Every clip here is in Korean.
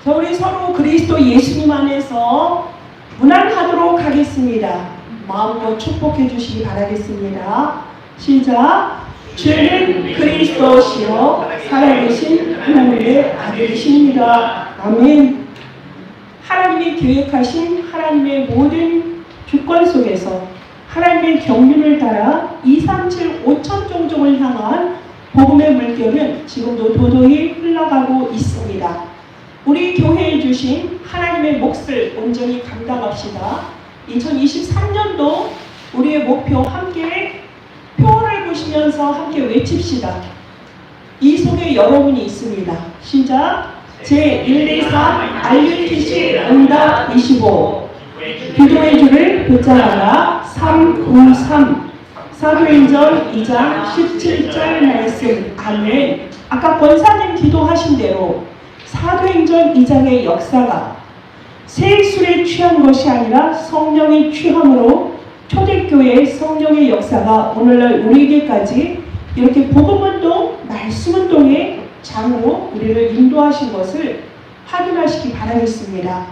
자, 우리 서로 그리스도 예수님 안에서 문안하도록 하겠습니다. 마음껏 축복해 주시기 바라겠습니다. 시작. 주는 그리스도시요 살아계신 하나님의 아들이십니다. 아멘. 하나님이 계획하신 하나님의 모든 주권 속에서 하나님의 경륜을 따라 237 5천 종족을 향한 복음의 물결은 지금도 도도히 흘러가고 있습니다. 우리 교회에 주신 하나님의 몫을 온전히 감당합시다. 2023년도 우리의 목표 함께 표어를 보시면서 함께 외칩시다. 이 속에 여러분이 있습니다. 시작. 제123 RUTC 응답 25 기도의 줄을 붙잡아라 393 사도행전 2장 17절 말씀. 아멘. 아까 권사님 기도하신 대로 사도행전 2장의 역사가 새 술에 취한 것이 아니라 성령의 취함으로 초대교회의 성령의 역사가 오늘날 우리에게까지 이렇게 복음운동, 말씀운동의 장으로 우리를 인도하신 것을 확인하시기 바라겠습니다.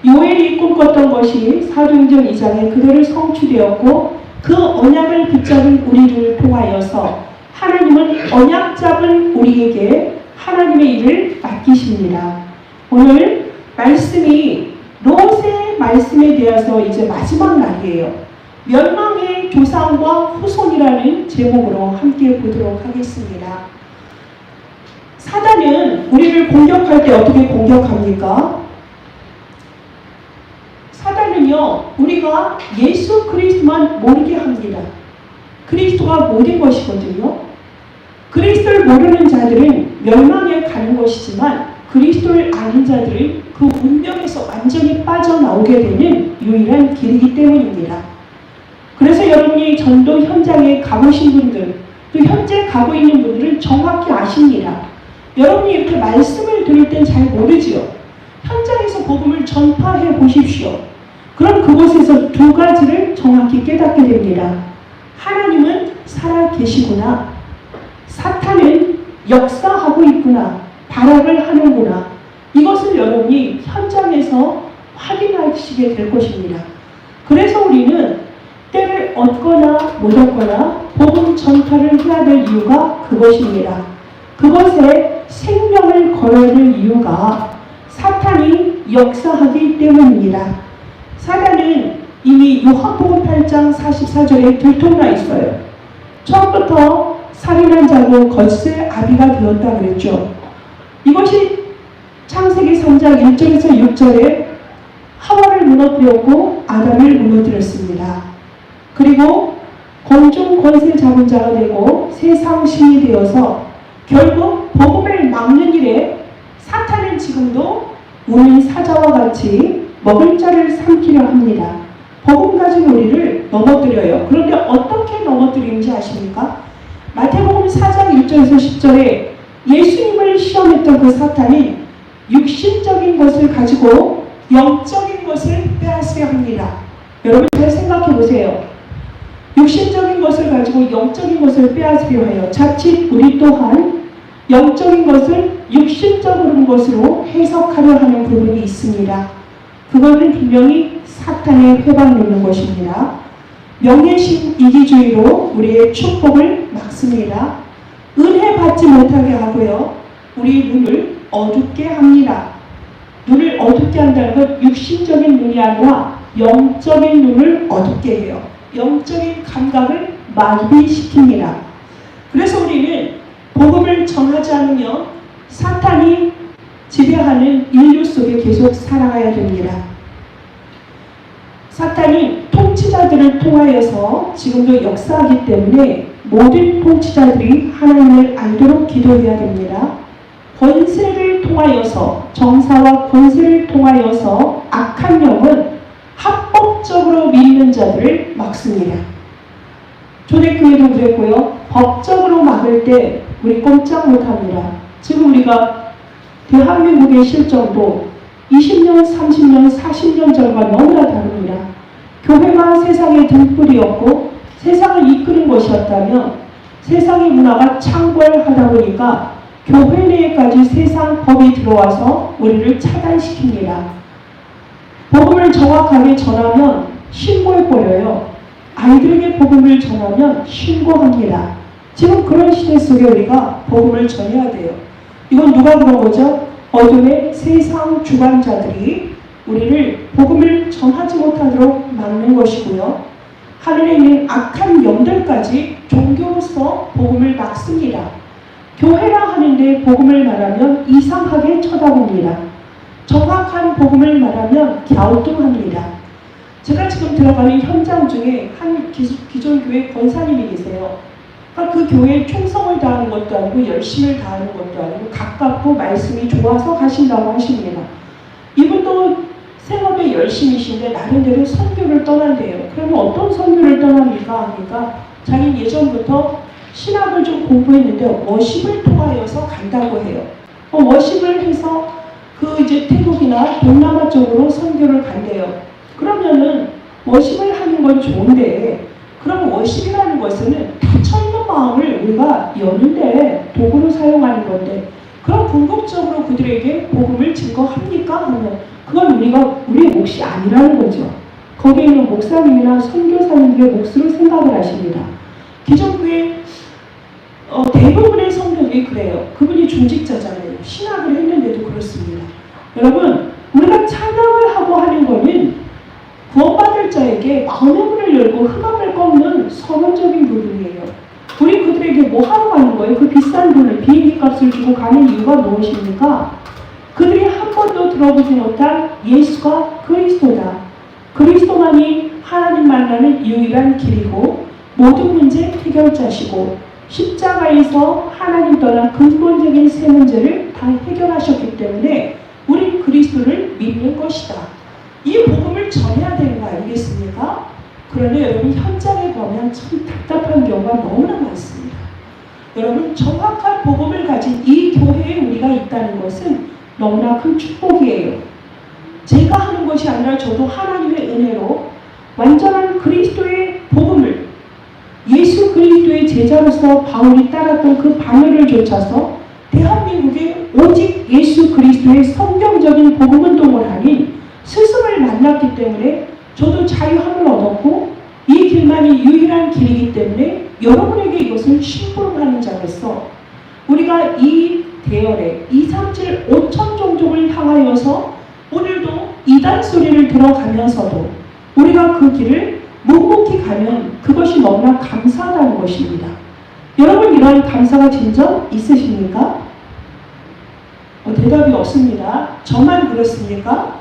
요엘이 꿈꿨던 것이 사도행전 2장에 그대로 성취되었고 그 언약을 붙잡은 우리를 통하여서 하나님은 언약 잡은 우리에게 하나님의 일을 맡기십니다. 오늘 말씀이 롯의 말씀에 대해서 이제 마지막 날이에요. 멸망의 조상과 후손이라는 제목으로 함께 보도록 하겠습니다. 사단은 우리를 공격할 때 어떻게 공격합니까? 사단은요, 우리가 예수 그리스도만 모르게 합니다. 그리스도가 모든 것이거든요. 그리스도를 모르는 자들은 멸망에 가는 것이지만 그리스도를 아는 자들은 그 운명에서 완전히 빠져나오게 되는 유일한 길이기 때문입니다. 그래서 여러분이 전도 현장에 가보신 분들, 또 현재 가고 있는 분들은 정확히 아십니다. 여러분이 이렇게 말씀을 들을 땐 잘 모르지요. 현장에서 복음을 전파해 보십시오. 그럼 그곳에서 두 가지를 정확히 깨닫게 됩니다. 하나님은 살아 계시구나. 사탄은 역사하고 있구나. 발악을 하는구나. 이것을 여러분이 현장에서 확인하시게 될 것입니다. 그래서 우리는 때를 얻거나 못 얻거나 복음 전파를 해야 될 이유가 그것입니다. 그것에 생명을 걸어야 될 이유가 사탄이 역사하기 때문입니다. 사단은 이미 요한복음 8장 44절에 들통나 있어요. 처음부터 살인한 자고 겉새 아비가 되었다 그랬죠. 이것이 창세기 3장 1절에서 6절에 하와를 무너뜨렸고 아담을 무너뜨렸습니다. 그리고 공중 권세 잡은 자가 되고 세상 신이 되어서 결국 복음을 막는 일에 사탄은 지금도 우리 사자와 같이 먹을 자를 삼키려 합니다. 복음 가진 우리를 넘어뜨려요. 그런데 어떻게 넘어뜨리는지 아십니까? 마태복음 4장 1절에서 10절에 예수님을 시험했던 그 사탄이 육신적인 것을 가지고 영적인 것을 빼앗으려 합니다. 여러분 잘 생각해 보세요. 육신적인 것을 가지고 영적인 것을 빼앗으려 해요. 자칫 우리 또한 영적인 것을 육신적인 것으로 해석하려 하는 부분이 있습니다. 그거는 분명히 사탄의 회방 놓는 것입니다. 명예심 이기주의로 우리의 축복을 막습니다. 은혜 받지 못하게 하고요. 우리 눈을 어둡게 합니다. 눈을 어둡게 한다는 건 육신적인 눈이 아니라 영적인 눈을 어둡게 해요. 영적인 감각을 마비시킵니다. 그래서 우리는 복음을 전하지 않으면 사탄이 지배하는 인류 속에 계속 살아가야 됩니다. 사탄이 통치자들을 통하여서 지금도 역사하기 때문에 모든 통치자들이 하나님을 알도록 기도해야 됩니다. 권세를 통하여서, 정사와 권세를 통하여서 악한 영은 합법적으로 믿는 자들을 막습니다. 초대교회도 그랬고요. 법적으로 막을 때 우리 꼼짝 못합니다. 지금 우리가 대한민국의 실정도 20년, 30년, 40년 전과 너무나 다릅니다. 교회가 세상의 등불이었고 세상을 이끄는 것이었다면 세상의 문화가 창궐하다 보니까 교회 내에까지 세상 법이 들어와서 우리를 차단시킵니다. 복음을 정확하게 전하면 신고해버려요. 아이들에게 복음을 전하면 신고합니다. 지금 그런 시대 속에 우리가 복음을 전해야 돼요. 이건 누가 그런 거죠? 어둠의 세상 주관자들이 우리를 복음을 전하지 못하도록 막는 것이고요. 하늘에 있는 악한 영들까지 종교로서 복음을 막습니다. 교회라 하는데 복음을 말하면 이상하게 쳐다봅니다. 정확한 복음을 말하면 갸우뚱합니다. 제가 지금 들어가는 현장 중에 한 기존 교회 권사님이 계세요. 그 교회에 충성을 다하는 것도 아니고 열심을 다하는 것도 아니고 가깝고 말씀이 좋아서 가신다고 하십니다. 이분도 생업에 열심이신데 나름대로 선교를 떠난대요. 그러면 어떤 선교를 떠납니까? 하니까 자기는 예전부터 신학을 좀 공부했는데 워십을 통하여서 간다고 해요. 워십을 해서 이제 태국이나 동남아 쪽으로 선교를 간대요. 그러면은 워십을 하는 건 좋은데 그럼 워십이라는 것은 닫혀있는 마음을 우리가 여는데 도구로 사용하는 건데 그럼 궁극적으로 그들에게 복음을 증거합니까? 하면 그건 우리의 몫이 아니라는 거죠. 거기에 있는 목사님이나 선교사님들의 몫으로 생각을 하십니다. 기존 교회 대부분의 성도들이 그래요. 그분이 중직자잖아요. 신학을 했는데도 그렇습니다. 여러분, 우리가 찬양을 하고 하는 거는 구원받을 자에게 마음의 문을 열고 흑암을 꺾는 선언적인 부분이에요. 우리 그들에게 뭐 하러 가는 거예요? 그 비싼 돈을 비행기 값을 주고 가는 이유가 무엇입니까? 그들이 한 번도 들어보지 못한 예수가 그리스도다. 그리스도만이 하나님 만나는 유일한 길이고 모든 문제 해결자시고 십자가에서 하나님 떠난 근본적인 세 문제를 다 해결하셨기 때문에 우리 그리스도를 믿는 것이다. 이 복음을 전해야 되는 거 아니겠습니까? 그런데 여러분 현장에 보면 참 답답한 경우가 너무나 많습니다. 여러분 정확한 복음을 가진 이 교회에 우리가 있다는 것은 너무나 큰 축복이에요. 제가 하는 것이 아니라 저도 하나님의 은혜로 완전한 그리스도의 복음을 예수 그리스도의 제자로서 바울이 따랐던 그 바늘을 좇아서 대한민국에 오직 예수 그리스도의 성경적인 복음운동을 하니 스승을 만났기 때문에 저도 자유함을 얻었고 이 길만이 유일한 길이기 때문에 여러분에게 이것을 심부름하는 자로서 우리가 이 대열에 237 5천 종족을 향하여서 오늘도 이단 소리를 들어가면서도 우리가 그 길을 묵묵히 가면 그것이 너무나 감사하다는 것입니다. 여러분 이런 감사가 진정 있으십니까? 대답이 없습니다. 저만 그렇습니까?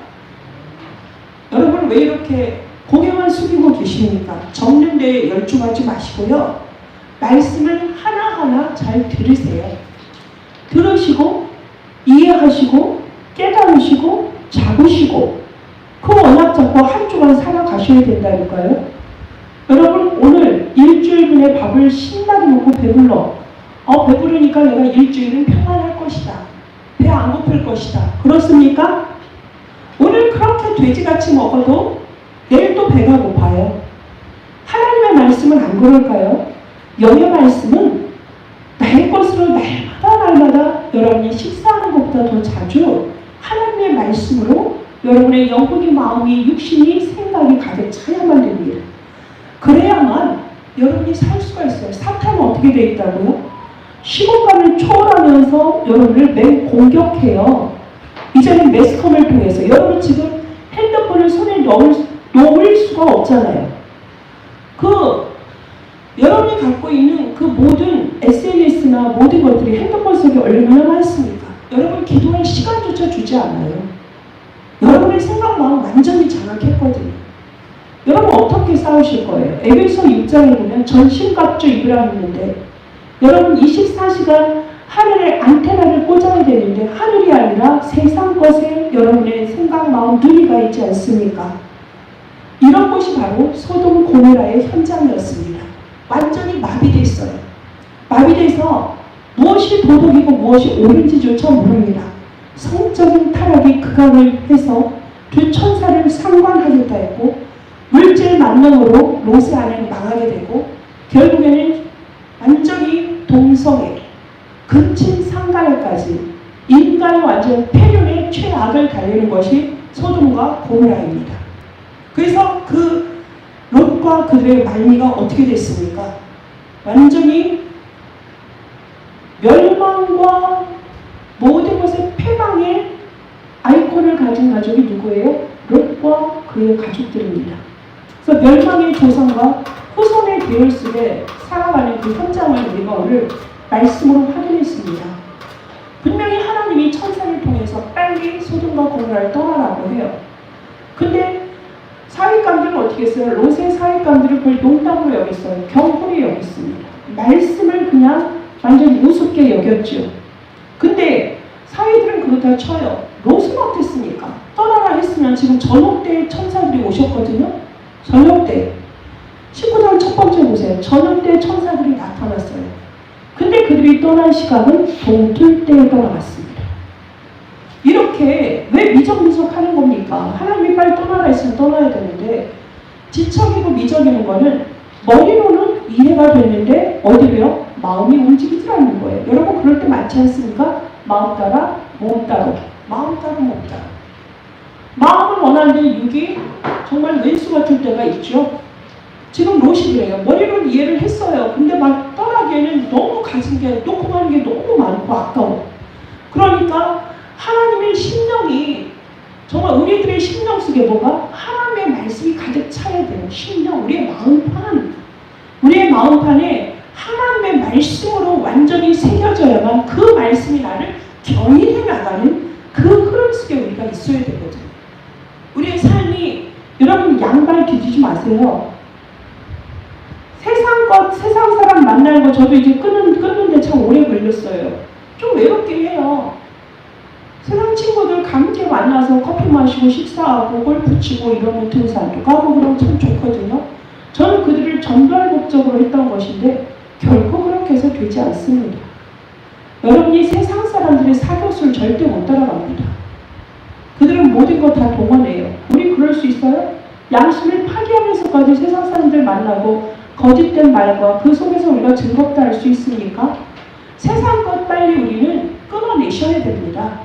여러분 왜 이렇게 고개만 숙이고 계십니까? 적는 데에 열중하지 마시고요. 말씀을 하나하나 잘 들으세요. 들으시고 이해하시고 깨달으시고 잡으시고 그 원학 잡고 한 주간 살아가셔야 된다니까요. 여러분 오늘 일주일분의 밥을 신나게 먹고 배불러. 배부르니까 내가 일주일은 평안할 것이다. 배 안 고플 것이다. 그렇습니까? 오늘 그렇게 돼지같이 먹어도 내일 또 배가 고파요. 하나님의 말씀은 안 그럴까요? 영의 말씀은 나의 것으로 날마다 여러분이 식사하는 것보다 더 자주 하나님의 말씀으로 여러분의 영혼이 마음이 육신이 생각이 가득 차야만 됩니다. 그래야만 여러분이 살 수가 있어요. 사탄은 어떻게 되어 있다고요? 시공간을 초월하면서 여러분을 매우 공격해요. 이제는 매스컴을 통해서 여러분 지금 핸드폰을 손에 놓을 수가 없잖아요. 여러분이 갖고 있는 그 모든 SNS나 모든 것들이 핸드폰 속에 얼마나 많습니까? 여러분 기도할 시간조차 주지 않아요. 여러분의 생각 마음 완전히 장악했거든요. 여러분 어떻게 싸우실 거예요? 에베소 6장에 보면 전신갑주 입으라 했는데 여러분 24시간 하늘에 안테나를 꽂아야 되는데 하늘이 아니라 세상 것에 여러분의 생각 마음 눈이 가 있지 않습니까? 이런 것이 바로 소돔 고모라의 현장이었습니다. 완전히 마비됐어요. 마비돼서 무엇이 도덕이고 무엇이 옳은지조차 모릅니다. 성적인 타락이 극악을 해서 두 천사를 상관하겠다 했고 물질 만능으로 롯의 아내는 망하게 되고 결국에는 완전히 동성애, 근친상 상간에까지 인간의 완전 폐륜의 최악을 달리는 것이 소돔과 고모라입니다. 그래서 그 롯과 그들의 말미가 어떻게 됐습니까? 완전히 멸망과 모든 것의 패망의 아이콘을 가진 가족이 누구예요? 롯과 그의 가족들입니다. 그래서 멸망의 조상과 후손의 대열 속에 살아가는 그 현장을 우리가 오늘 말씀으로 확인했습니다. 분명히 하나님이 천사를 통해서 빨리 소돔과 고모라를 떠나라고 해요. 근데 사윗감들은 어떻게 했어요? 롯의 사윗감들을 그걸 농담으로 여겼어요. 경홀히 여겼습니다. 말씀을 그냥 완전히 우습게 여겼죠. 근데 사위들은 그렇다 쳐요. 롯은 어땠습니까? 떠나라 했으면 지금 저녁 때 천사들이 오셨거든요. 저녁 때 19장 첫 번째 보세요. 저녁 때 천사들이 나타났어요. 근데 그들이 떠난 시간은 동틀 때에 떠나갔습니다. 이렇게 왜 미적미적 하는 겁니까? 하나님이 빨리 떠나라 했으면 떠나야 되는데 지척이고 미적이는 거는 머리로는 이해가 됐는데 어디로요? 마음이 움직이지 않는 거예요. 여러분 그럴 때 많지 않습니까? 마음 따라 몸 따라 마음 따라 몸 따라 마음을 원하는데 육이 정말 왼수 같을 때가 있죠. 지금 롯이 그래요. 머리로는 이해를 했어요. 근데 막 떠나기에는 너무 가진 게 놓고 가는 게 너무 많고 아까워. 그러니까 하나님의 심령이 정말 우리들의 심령 속에 뭐가? 하나님의 말씀이 가득 차야 돼요. 심령, 우리의 마음판. 우리의 마음판에 하나님의 말씀으로 완전히 새겨져야만 그 말씀이 나를 견인해 나가는 그 흐름 속에 우리가 있어야 되거든요. 우리의 삶이, 여러분 양발 뒤지지 마세요. 세상 사람 만나는 거 저도 이제 끊는데 참 오래 걸렸어요. 좀 외롭긴 해요. 세상 친구들 함께 만나서 커피 마시고 식사하고 골프 치고 이러면 등산도 가고 그러면 참 좋거든요. 저는 그들을 전도할 목적으로 했던 것인데 결코 그렇게 해서 되지 않습니다. 여러분이 세상 사람들의 사교수를 절대 못 따라갑니다. 그들은 모든 것 다 동원해요. 우리 그럴 수 있어요? 양심을 파괴하면서까지 세상 사람들 만나고 거짓된 말과 그 속에서 우리가 즐겁다 할 수 있습니까? 세상 것 빨리 우리는 끊어내셔야 됩니다.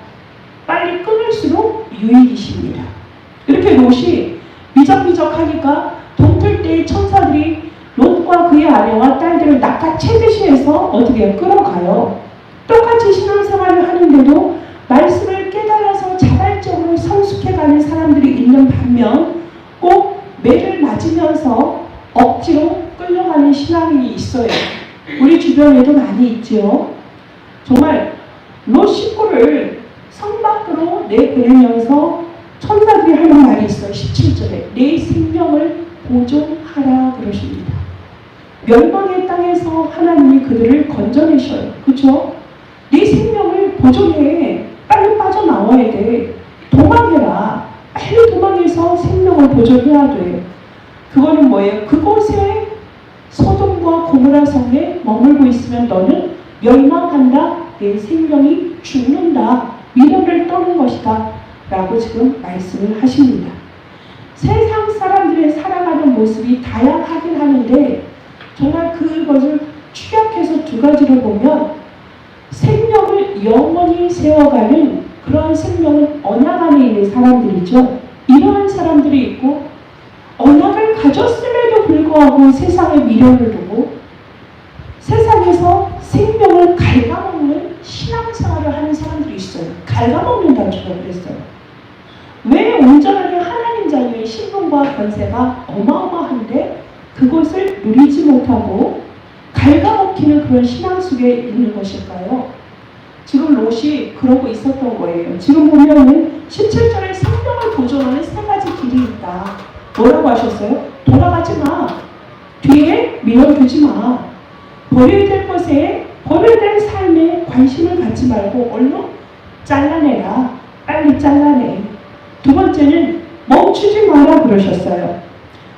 빨리 끊을수록 유익이십니다. 이렇게 롯이 미적미적하니까 동틀 때의 천사들이 롯과 그의 아내와 딸들을 낚아채듯이 해서 어떻게 끌어가요. 똑같이 신앙생활을 하는데도 말씀을 깨달아서 자발적으로 성숙해가는 사람들이 있는 반면 꼭 매를 맞으면서 억지로 끌려가는 신앙인이 있어요. 우리 주변에도 많이 있죠. 정말 롯 식구를 성 밖으로 내보내면서 천사들이 하는 말이 있어요. 17절에 내 생명을 보존하라 그러십니다. 멸망의 땅에서 하나님이 그들을 건져내셔요. 그렇죠? 네 생명을 보존해. 빨리 빠져나와야 돼. 도망해라. 빨리 도망해서 생명을 보존해야 돼. 그거는 뭐예요? 그곳에 소돔과 고모라 성에 머물고 있으면 너는 멸망한다. 내 생명이 죽는다. 미련을 떠는 것이다. 라고 지금 말씀을 하십니다. 세상 사람들의 살아가는 모습이 다양하긴 하는데 정말 그것을 축약해서 두 가지로 보면 생명을 영원히 세워가는 그런 생명은 언약 안에 있는 사람들이죠. 이러한 사람들이 있고 언약을 가졌음에도 불구하고 세상의 미련을 두고 세상에서 생명을 갉아먹는 신앙생활을 하는 사람들이 있어요. 갉아먹는다고 제가 그랬어요. 왜 온전하게 하나님 자녀의 신분과 권세가 어마어마한데 그것을 누리지 못하고 갉아먹히는 그런 신앙 속에 있는 것일까요? 지금 롯이 그러고 있었던 거예요. 지금 보면은 17절에 생명을 보존하는 세 가지 길이 있다. 뭐라고 하셨어요? 돌아가지 마. 뒤에 밀어두지 마. 버려야 될 것에, 버려야 될 삶에 관심을 갖지 말고 얼른 잘라내라. 빨리 잘라내. 두 번째는 멈추지 마라 그러셨어요.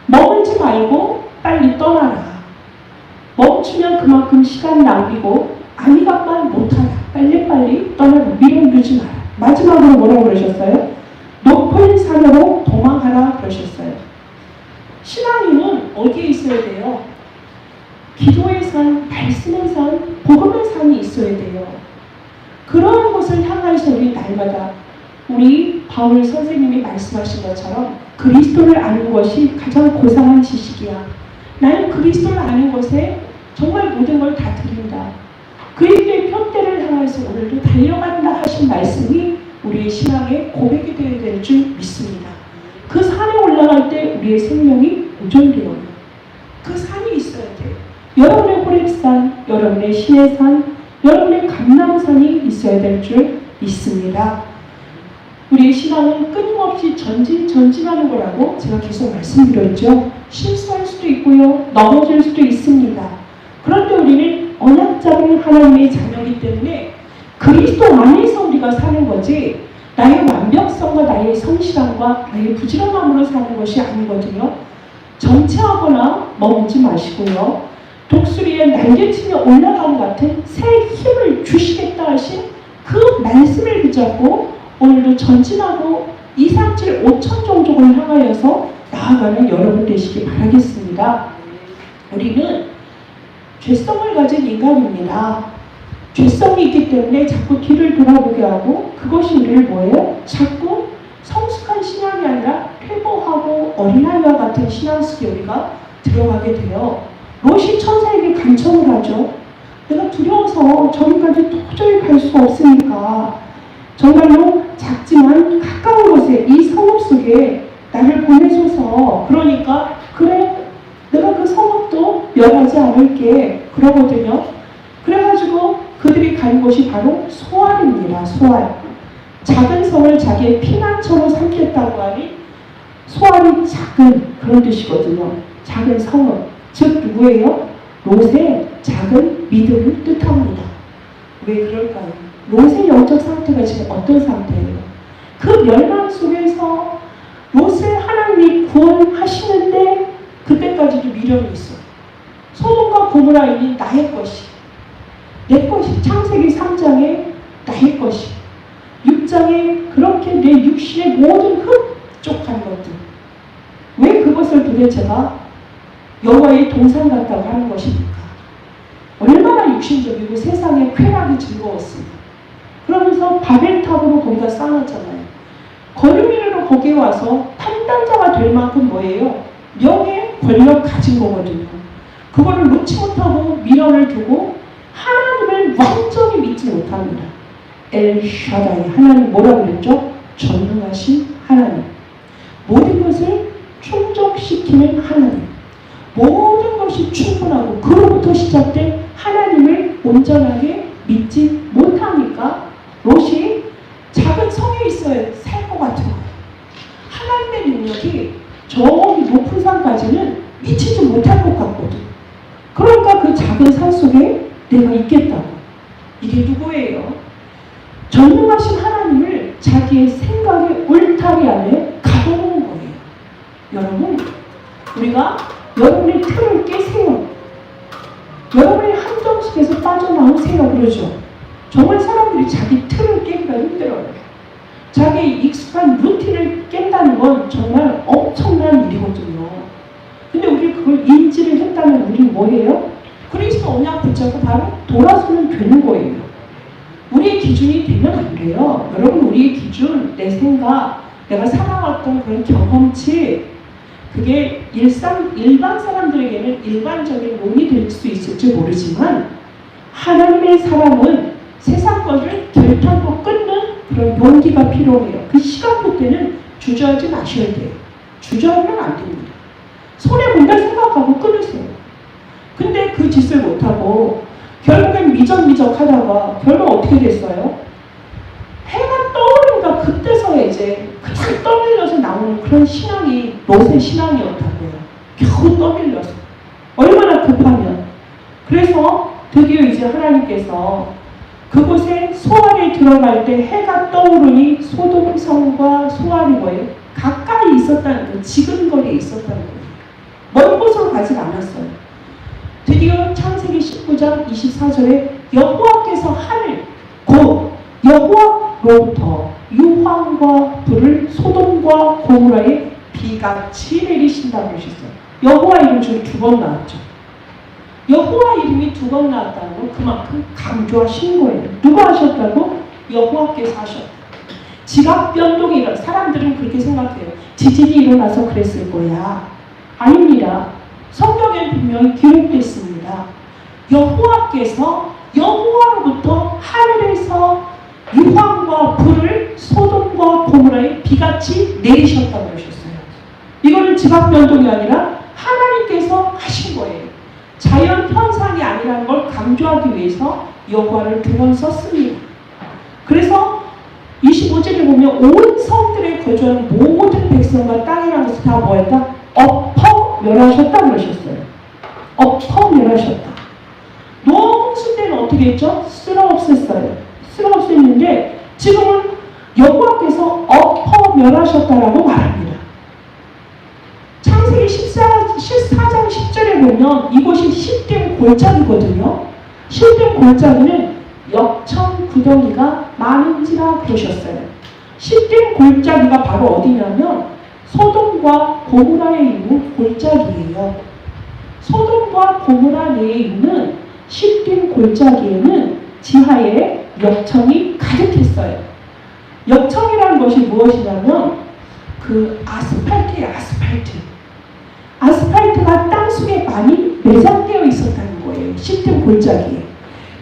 머물지 말고 빨리 떠나라. 멈추면 그만큼 시간 낭비고 아니가만 못하라. 빨리빨리 떠나라. 밀어두지 마라. 마지막으로 뭐라고 그러셨어요? 높은 산으로 도망하라 그러셨어요. 신앙인은 어디에 있어야 돼요? 기도의 산, 말씀의 산, 복음의 산이 있어야 돼요. 그러한 것을 향해서 우리 날마다 우리 바울 선생님이 말씀하신 것처럼 그리스도를 아는 것이 가장 고상한 지식이야. 나는 그리스도를 아는 것에 정말 모든 걸 다 드린다. 그리스도의 편대를 향해서 오늘도 달려간다 하신 말씀이 우리의 신앙의 고백이 되어야 될 줄 믿습니다. 그 산에 올라갈 때 우리의 생명이 보존되어요. 그 산이 있어야 돼요. 여러분의 호렙산, 여러분의 시내산, 여러분의 감람산이 있어야 될 줄 믿습니다. 우리의 신앙은 끊임없이 전진하는 거라고 제가 계속 말씀드렸죠. 실수할 수도 있고요. 넘어질 수도 있습니다. 그런데 우리는 언약적인 하나님의 자녀이기 때문에 그리스도 안에서 우리가 사는 거지 나의 완벽성과 나의 성실함과 나의 부지런함으로 사는 것이 아니거든요. 정체하거나 머물지 마시고요. 독수리에 날개치며 올라가는 같은 새 힘을 주시겠다 하신 그 말씀을 붙잡고 오늘도 전진하고 237 5천 종족을 향하여서 나아가는 여러분 되시기 바라겠습니다. 우리는 죄성을 가진 인간입니다. 죄성이 있기 때문에 자꾸 뒤를 돌아보게 하고 그것이 우리를 뭐예요? 자꾸 성숙한 신앙이 아니라 퇴보하고 어린아이와 같은 신앙 속에 우리가 들어가게 돼요. 롯이 천사에게 간청을 하죠. 내가 두려워서 저기까지 도저히 갈 수가 없으니까 정말로 작지만 가까운 곳에 이 성읍 속에 나를 보내줘서 그러니까 그래 내가 그 성읍도 멸하지 않을게 그러거든요. 그래가지고 그들이 간 곳이 바로 소알입니다. 소알. 작은 성을 자기의 피난처로 삼겠다고 하니 소알이 작은 그런 뜻이거든요. 작은 성읍. 즉 누구예요? 롯의 작은 믿음을 뜻합니다. 왜 그럴까요? 롯의 영적 상태가 지금 어떤 상태예요? 그 멸망 속에서 롯을 하나님이 구원하시는데 그때까지도 미련이 있어. 소돔과 고모라인이 나의 것이, 내 것이. 창세기 3장에 나의 것이, 6장에 그렇게 내 육신의 모든 흡족한 것들. 왜 그것을 도대체가 여호와의 동산 같다고 하는 것입니까? 얼마나 육신적이고 세상의 쾌락이 즐거웠습니까? 그러면서 바벨탑으로 거기다 쌓아놨잖아요. 거류민으로 거기에 와서 탐단자가 될 만큼 뭐예요? 명예, 권력 가진 거거든요. 그거를 놓지 못하고 미련을 두고 하나님을 완전히 믿지 못합니다. 엘샤다이 하나님 뭐라고 그랬죠? 전능하신 하나님. 모든 것을 충족시키는 하나님. 모든 것이 충분하고 그로부터 시작된 하나님을 온전하게 믿지 못하니까 롯이 작은 성에 있어야 살 것 같은 거예요. 하나님의 능력이 저기 높은 산까지는 미치지 못할 것 같거든. 그러니까 그 작은 산 속에 내가 있겠다고. 이게 누구예요? 전능하신 하나님을 자기의 생각의 울타리 안에 가둬놓은 거예요. 여러분, 우리가 여러분의 틀을 깨세요. 여러분의 함정 속에서 빠져나오세요. 그러죠. 정말 사람들이 자기 틀을 깨기가 힘들어요. 자기 익숙한 루틴을 깬다는 건 정말 엄청난 일이거든요. 근데 우리 그걸 인지를 했다면 우리는 뭐예요? 그리스도 언약 붙잡고 바로 돌아서면 되는 거예요. 우리의 기준이 되면 안 돼요. 여러분, 우리의 기준, 내 생각, 내가 살아왔던 그런 경험치, 그게 일반 사람들에게는 일반적인 논이 될 수 있을지 모르지만 하나님의 사람은 세상 것을 결탄코 끊는 그런 용기가 필요해요. 그 시간표 때는 주저하지 마셔야 돼요. 주저하면 안 됩니다. 손해본다 생각하고 끊으세요. 근데 그 짓을 못하고 결국엔 미적미적 하다가 결국 어떻게 됐어요? 해가 떠오르니까 그때서야 이제 그냥 떠밀려서 나오는 그런 신앙이 롯의 신앙이었다고요. 겨우 떠밀려서. 얼마나 급하면. 그래서 드디어 이제 하나님께서 그곳에 소알에 들어갈 때 해가 떠오르니 소돔 성과 소알이 뭐예요? 가까이 있었다는 거예요. 지근거리에 있었다는 거예요. 먼 곳으로 가지 않았어요. 드디어 창세기 19장 24절에 여호와께서 하늘 곧 여호와로부터 유황과 불을 소돔과 고모라에 비같이 내리신다고 하셨어요. 여호와 이름 중에 2번 나왔죠. 여호와 이름이 2번 나왔다는 건 그만큼 강조하신 거예요. 누가 하셨다고? 여호와께서 하셨다. 지각 변동이 일어나, 사람들은 그렇게 생각해요. 지진이 일어나서 그랬을 거야. 아닙니다. 성경에 분명히 기록됐습니다. 여호와께서 여호와로부터 하늘에서 유황과 불을 소돔과 고모라에 비같이 내리셨다고 하셨어요. 이거는 지각 변동이 아니라 하나님께서 하신 거예요. 자연 현상이 아니라는 걸 강조하기 위해서 여호와를 2번 썼습니다. 그래서 25절에 보면 온 성들에 거주하는 모든 백성과 땅이라는 것을 다 뭐했다? 엎어 멸하셨다 그러셨어요. 엎어 멸하셨다. 노아 홍수 때는 어떻게 했죠? 쓸어없앴어요. 쓸어없앴는데 지금은 여호와께서 엎어 멸하셨다라고 말합니다. 창세기 14장 10절에 보면 이곳이 시딤 골짜기거든요. 시딤 골짜기는 역청 구덩이가 많은지라 그러셨어요. 시딤 골짜기가 바로 어디냐면 소돔과 고모라에 있는 골짜기예요. 소돔과 고모라 내에 있는 시딤 골짜기에는 지하에 역청이 가득했어요. 역청이라는 것이 무엇이냐면 그 아스팔트예요. 아스팔트가 땅속에 많이 매장되어 있었다는 거예요. 시딤 골짜기에.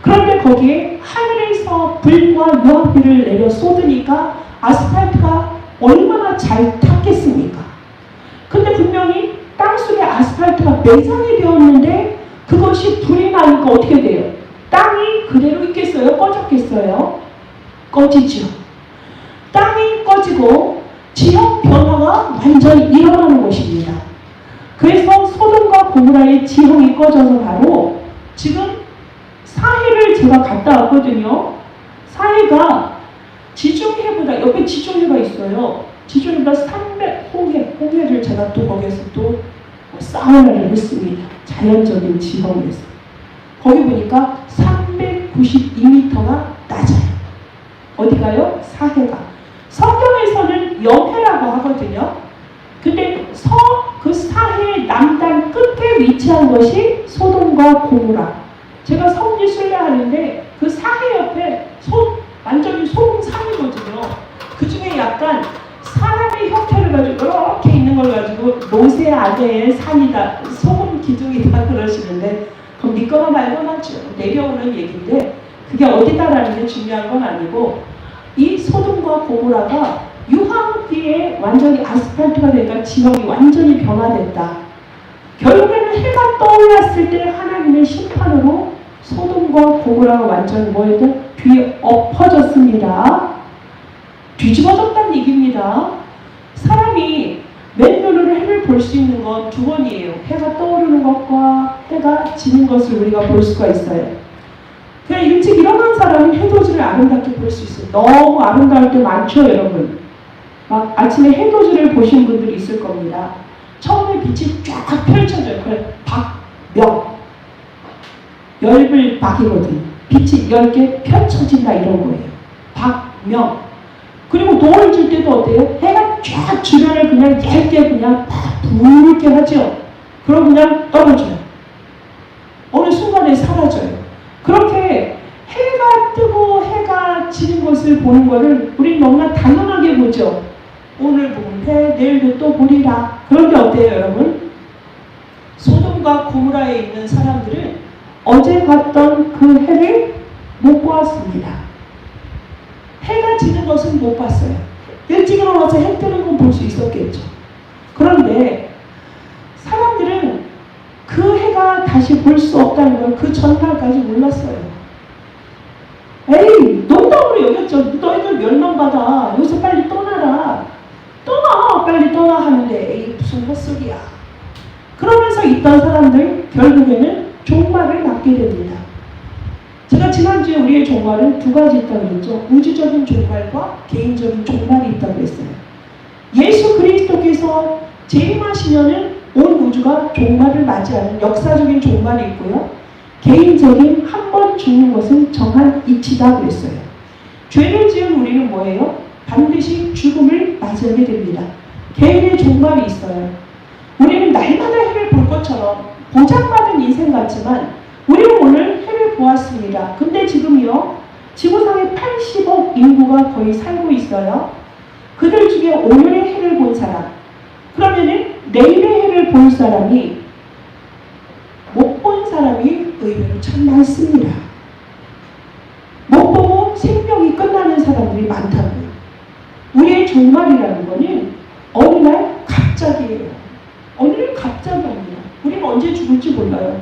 그런데 거기에 하늘에서 불과 유황비를 내려 쏟으니까 아스팔트가 얼마나 잘 탔겠습니까? 근데 분명히 땅속에 아스팔트가 매장이 되었는데 그것이 불이 나니까 어떻게 돼요? 땅이 그대로 있겠어요? 꺼졌겠어요? 꺼지죠. 땅이 꺼지고 지형 변화가 완전히 일어나는 것입니다. 그래서 소돔과 고모라의 지형이 꺼져서 바로 지금 사해를 제가 갔다 왔거든요. 사해가 지중해보다, 옆에 지중해가 있어요. 지중해보다 300, 홍해를 제가 또 거기에서 또 사우나를 했습니다. 자연적인 지형에서. 거기 보니까 392m가 낮아요. 어디가요? 사해가. 성경에서는 영해라고 하거든요. 근데 그 사해의 남단 끝에 위치한 것이 소돔과 고모라. 제가 성지 순례하는데 그 사해 옆에 완전히 소금산이거든요. 그 중에 약간 사람의 형태를 가지고 이렇게 있는 걸 가지고 노새 아래의 산이다, 소금 기둥이다 그러시는데 그럼 믿거나 말거나 내려오는 얘기인데 그게 어디다라는 게 중요한 건 아니고 이 소돔과 고모라가 유황비에 완전히 아스팔트가 되니까 지형이 완전히 변화됐다. 결국에는 해가 떠올랐을 때 하나님의 심판으로 소돔과 고모라가 완전히 뭐예요? 뒤에 엎어졌습니다. 뒤집어졌다는 얘기입니다. 사람이 맨눈으로 해를 볼 수 있는 건 2번이에요. 해가 떠오르는 것과 해가 지는 것을 우리가 볼 수가 있어요. 그냥 일찍 일어난 사람이 해돋이를 아름답게 볼 수 있어요. 너무 아름다울 때 많죠, 여러분. 막 아침에 해돋이를 보신 분들이 있을 겁니다. 처음에 빛이 쫙 펼쳐져요. 그래, 박명. 열불박이거든요. 빛이 10개 펼쳐진다 이런 거예요. 박명. 그리고 노을 질 때도 어때요? 해가 쫙 주변을 그냥 얇게 그냥 팍 붉게 하죠. 그럼 그냥 떨어져요. 어느 순간에 사라져요. 그렇게 해가 뜨고 해가 지는 것을 보는 것을 우리는 너무나 당연하게 보죠. 오늘 본 해, 내일도 또 보리라. 그런데 어때요, 여러분? 소돔과 고모라에 있는 사람들은 어제 봤던 그 해를 못 보았습니다. 해가 지는 것은 못 봤어요. 일찍 일어나서 해 뜨는 건 볼 수 있었겠죠. 그런데 사람들은 그 해가 다시 볼 수 없다는 걸 그 전날까지 몰랐어요. 에이, 농담으로 여겼죠. 너희들 멸망받아. 여기서 빨리 떠나라. 떠나, 빨리 떠나 하는데 에이, 무슨 헛소리야. 그러면서 있던 사람들 결국에는 종말을 맞게 됩니다. 제가 지난주에 우리의 종말은 2가지 있다고 그랬죠. 우주적인 종말과 개인적인 종말이 있다고 했어요. 예수 그리스도께서 재림하시면은 온 우주가 종말을 맞이하는 역사적인 종말이 있고요. 개인적인 한 번 죽는 것은 정한 이치다 그랬어요. 죄를 지은 우리는 뭐예요? 반드시 죽음을 맞이하게 됩니다. 개인의 종말이 있어요. 우리는 날마다 해를 볼 것처럼 보장받은 인생 같지만 우리는 오늘 해를 보았습니다. 근데 지금요, 지구상에 80억 인구가 거의 살고 있어요. 그들 중에 오늘의 해를 본 사람, 그러면은 내일의 해를 볼 사람이, 못 본 사람이 의외로 참 많습니다. 못 보고 생명이 끝나는 사람들이 많다고요. 우리의 종말이라는 거는 어느 날 갑자기예요. 어느 날 갑자기 옵니다. 우리는 언제 죽을지 몰라요.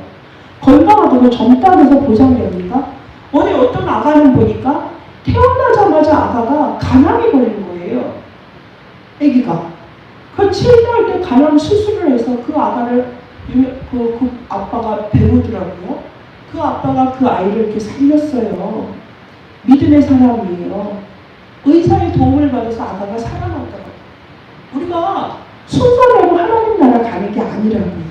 건강하다고 젊다고 해서 보장됩니까? 오늘 어떤 아가는 보니까 태어나자마자 아가가 간암이 걸린 거예요. 아기가. 그 7개월 때 간암 수술을 해서 그 아가를 그 아빠가 배우더라고요. 그 아빠가 그 아이를 이렇게 살렸어요. 믿음의 사람이에요. 의사의 도움을 받아서 아가가 살아났더라고요. 우리가 순서대로 하나님 나라 가는 게 아니라고요.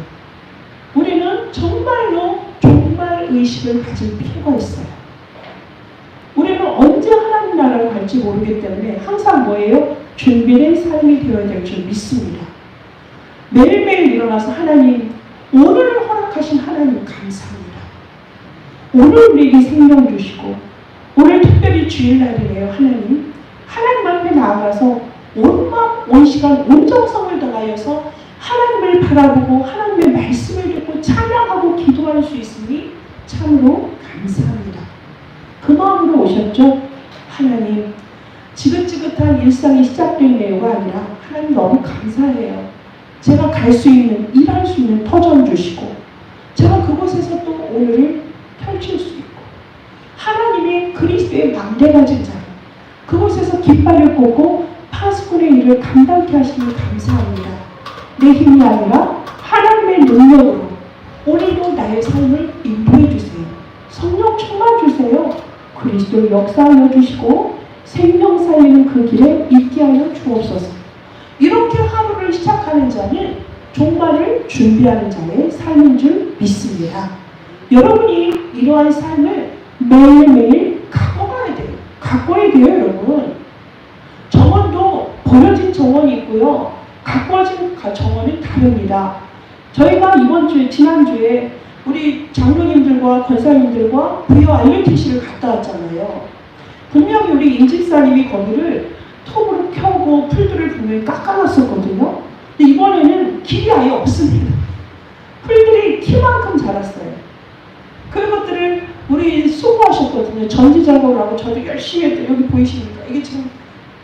우리는 정말로 정말 의식을 가질 필요가 있어요. 우리는 언제 하나님 나라를 갈지 모르기 때문에 항상 뭐예요? 준비된 삶이 되어야 될 줄 믿습니다. 매일매일 일어나서 하나님, 오늘을 허락하신 하나님 감사합니다. 오늘 우리에게 생명 주시고 오늘 특별히 주일날이네요. 하나님 앞에 나아가서 온 마음, 온 시간, 온 정성을 다하여서 하나님을 바라보고 하나님의 말씀을 듣고 찬양하고 기도할 수 있으니 참으로 감사합니다. 그 마음으로 오셨죠? 하나님, 지긋지긋한 일상이 시작된 이유가 아니라 하나님 너무 감사해요. 제가 갈 수 있는, 일할 수 있는 터전 주시고 제가 그곳에서 또 오늘을 펼칠 수 있고 하나님의 그리스도의 망대가진 자로 그곳에서 깃발을 꽂고 파수꾼의 일을 감당케 하시니 감사합니다. 내 힘이 아니라 하나님의 능력으로 오늘도 나의 삶을 인도해 주세요. 성령 충만 주세요. 그리스도를 역사하여 주시고 생명 살리는 그 길에 있게 하여 주옵소서. 이렇게 하루를 시작하는 자는 종말을 준비하는 자의 삶인 줄 믿습니다. 여러분이 이러한 삶을 매일매일 갖고 가야 돼요. 가꿔야 돼요, 여러분. 정원도 버려진 정원이 있고요. 가꿔진 정원은 다릅니다. 저희가 지난주에 우리 장로님들과 권사님들과 부여 RUTC를 갔다 왔잖아요. 분명히 우리 임집사님이 거기를 톱으로 켜고 풀들을 분명히 깎아놨었거든요. 근데 이번에는 길이 아예 없습니다. 풀들이 키만큼 자랐어요. 그런 것들을 우리 수고하셨거든요. 전지작업을 하고 저도 열심히 했더니 여기 보이십니까? 이게 지금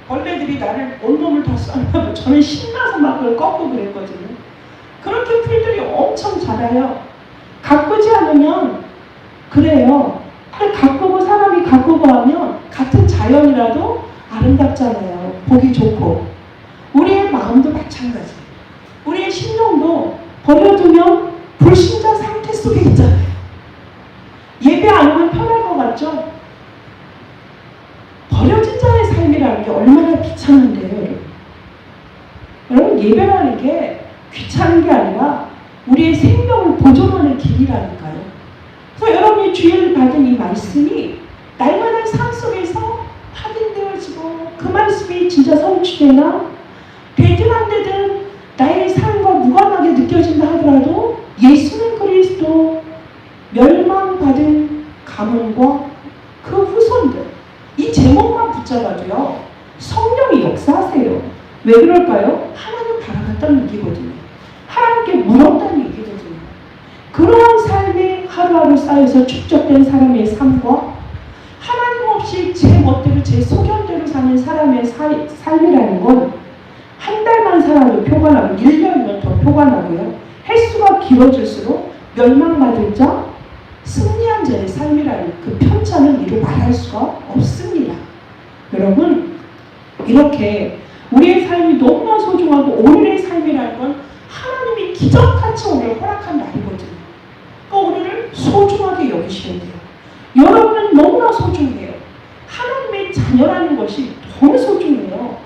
벌레들이 나를 온몸을 다 썰나고 저는 신나서 막 그걸 꺾고 그랬거든요. 그렇게 풀들이 엄청 자라요. 가꾸지 않으면 그래요. 가꾸고 사람이 가꾸고 하면 같은 자연이라도 아름답잖아요. 보기 좋고. 우리의 마음도 마찬가지. 우리의 심령도 버려두면 불신자 상태 속에 있잖아요. 예배 안 하면 편할 것 같죠? 버려진 자의 삶이라는 게 얼마나 귀찮은데요, 여러분. 여러분, 예배라는 게 귀찮은 게 아니라 우리의 생명을 보존하는 길이라니까요. 그래서 여러분이 주일 받은 이 말씀이 날마다 삶 속에서 확인되어지고 그 말씀이 진짜 성취되나 되든 안 되든 나의 삶과 무관하게 느껴진다 하더라도 예수는 그리스도 멸망받은 가문과 그 후손들 이 제목만 붙잡아도요 성령이 역사하세요. 왜 그럴까요? 하나님 바라봤다는 얘기거든요. 하나님께 물었다는 얘기거든요. 그러한 삶이 하루하루 쌓여서 축적된 사람의 삶과 하나님 없이 제 멋대로 제 소견대로 사는 사람의 삶이라는 건 한 달만 살아도 표가 나고 1년이면 더 표가 나고요. 횟수가 길어질수록 멸망받을 자, 승리한 자의 삶이라는 그 편차는 이루 말할 수가 없습니다. 여러분, 이렇게 우리의 삶이 너무나 소중하고 오늘의 삶이라는 건 하나님이 기적같이 오늘 허락한 날이거든요. 그 오늘을 소중하게 여기셔야 돼요. 여러분은 너무나 소중해요. 하나님의 자녀라는 것이 너무 소중해요.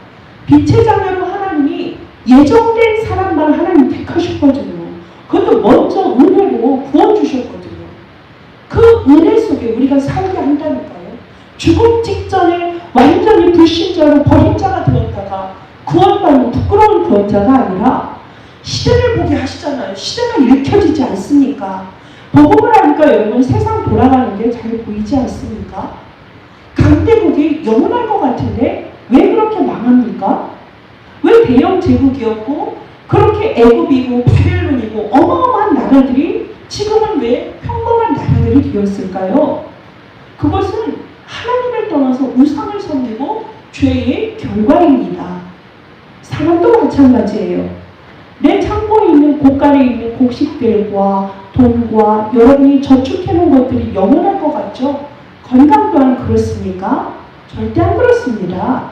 빛의 자녀로 하나님이 예정된 사람만 하나님 택하셨거든요. 그것도 먼저 은혜로 구원 주셨거든요. 그 은혜 속에 우리가 살게 한다니까요. 죽음 직전에 완전히 불신자로 버린 자가 되었다가 구원받는 부끄러운 구원자가 아니라 시대를 보게 아시잖아요. 시대가 일으켜지지 않습니까? 복음을 하니까 여러분 세상 돌아가는 게 잘 보이지 않습니까? 강대국이 영원할 것 같은데 왜 그렇게 망합니까? 왜 대영 제국이었고 그렇게 애굽이고 바벨론이고 어마어마한 나라들이 지금은 왜 평범한 나라들이 되었을까요? 그것은 하나님을 떠나서 우상을 섬기고 죄의 결과입니다. 사람도 마찬가지예요. 내 창고에 있는 고가에 있는 곡식들과 돈과 여러분이 저축해놓은 것들이 영원할 것 같죠? 건강 또한 그렇습니까? 절대 안 그렇습니다.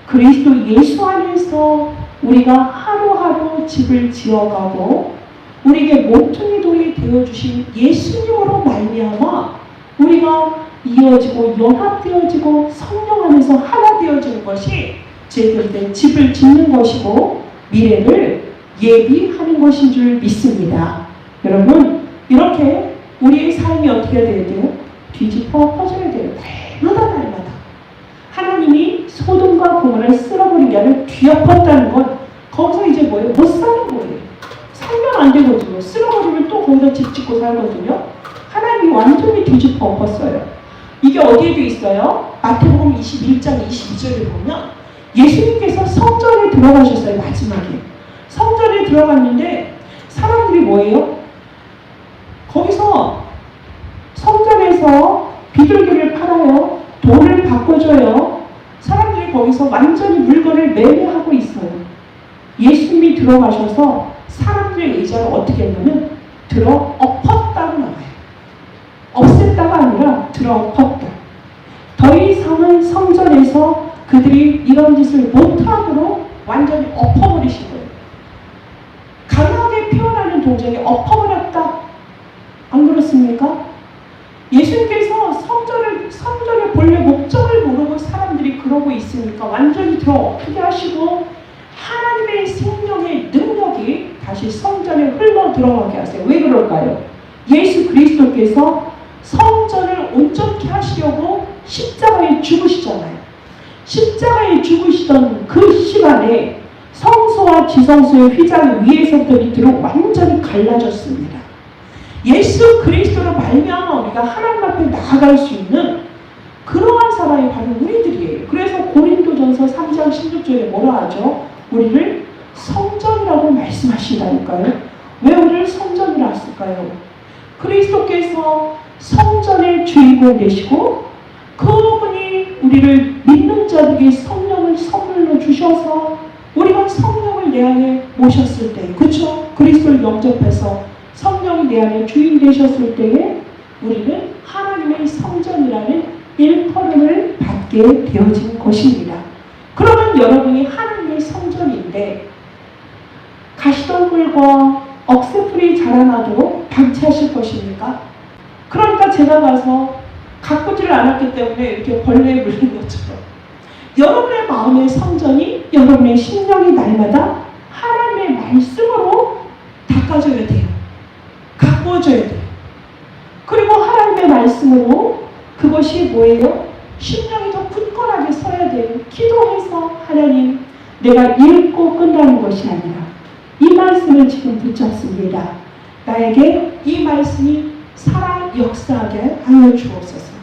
그리스도 예수 안에서 우리가 하루하루 집을 지어가고 우리에게 모퉁이 돌이 되어주신 예수님으로 말미암아 우리가 이어지고 연합되어지고 성령 안에서 하나 되어지는 것이 제대로 된 집을 짓는 것이고 미래를 예비하는 것인 줄 믿습니다. 여러분 이렇게 우리의 삶이 어떻게 돼야 돼요? 뒤집어 퍼져야 돼요. 날마다 하나님이 소돔과 고모라를 쓸어버린 게 아니라 뒤엎었다는 건 거기서 이제 뭐예요? 못 사는 거예요. 살면 안 되거든요. 쓸어버리면 또 거기다 집 짓고 살거든요. 하나님이 완전히 뒤집어 엎었어요. 이게 어디에 돼 있어요? 마태복음 21장 22절에 보면 예수님께서 성전에 들어가셨어요. 마지막에 성전에 들어갔는데 사람들이 뭐예요? 거기서 성전에서 비둘기를 팔아요. 돈을 바꿔줘요. 사람들이 거기서 완전히 물건을 매매하고 있어요. 예수님이 들어가셔서 사람들의 의자를 어떻게 했냐면 들어 엎었다고 나와요. 없앴다가 아니라 들어 엎었다. 더 이상은 성전에서 그들이 이런 짓을 못하도록 완전히 엎어버리신 거예요. 강하게 표현하는 동작이 엎어버렸다. 안 그렇습니까? 예수님께서 성전의 본래 목적을 모르고 사람들이 그러고 있으니까 완전히 들어 엎게 하시고 하나님의 생명의 능력이 다시 성전에 흘러 들어가게 하세요. 왜 그럴까요? 예수 그리스도께서 성전을 온전케 하시려고 십자가에 죽으시잖아요. 십자가에 죽으시던 그 시간에 성소와 지성소의 휘장 위에서부터 밑으로 완전히 갈라졌습니다. 예수 그리스도로 말미암아 우리가 하나님 앞에 나아갈 수 있는 그러한 사람이 바로 우리들이에요. 그래서 고린도전서 3장 16절에 뭐라 하죠? 우리를 성전이라고 말씀하신다니까요. 왜 우리를 성전이라 했을까요? 그리스도께서 성전의 주인공 되시고 그분이 우리를 믿는 자들에게 성령을 선물로 주셔서 우리가 성령을 내 안에 모셨을 때, 그렇죠? 그리스도를 영접해서 성령이 내 안에 주인 되셨을 때에 우리는 하나님의 성전이라는 일컬음을 받게 되어진 것입니다. 그러면 여러분이 하나님의 성전인데 가시덤불과 억새풀이 자라나도록 방치하실 것입니까? 그러니까 제가 가서 가꾸지를 않았기 때문에 이렇게 벌레에 물린 것처럼 여러분의 마음의 성전이 여러분의 심령이 날마다 하나님의 말씀으로 닦아줘야 돼요. 가꾸어줘야 돼요. 그리고 하나님의 말씀으로 그것이 뭐예요? 심령이 더 굳건하게 서야 돼요. 기도해서 하나님 내가 읽고 끝나는 것이 아니라 이 말씀을 지금 붙잡습니다. 나에게 이 말씀이 살아 역사하게 하여 주옵소서.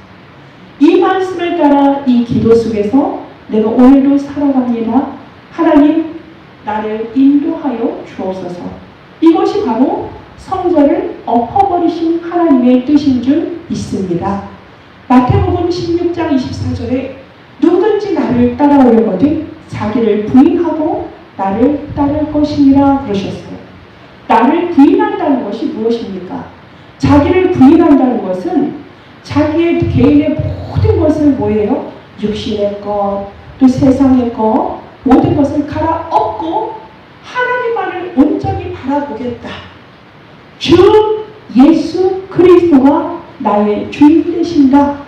이 말씀을 따라 이 기도 속에서 내가 오늘도 살아갑니다. 하나님 나를 인도하여 주옵소서. 이것이 바로 성전을 엎어버리신 하나님의 뜻인 줄 믿습니다. 마태복음 16장 24절에 누구든지 나를 따라오려거든 자기를 부인하고 나를 따를 것이니라 그러셨어요. 나를 부인한다는 것이 무엇입니까? 자기를 부인한다는 것은 자기의 개인의 모든 것을 뭐예요? 육신의 것, 또 세상의 것, 모든 것을 갈아엎고 하나님만을 온전히 바라보겠다. 주 예수 그리스도가 나의 주인 되신다.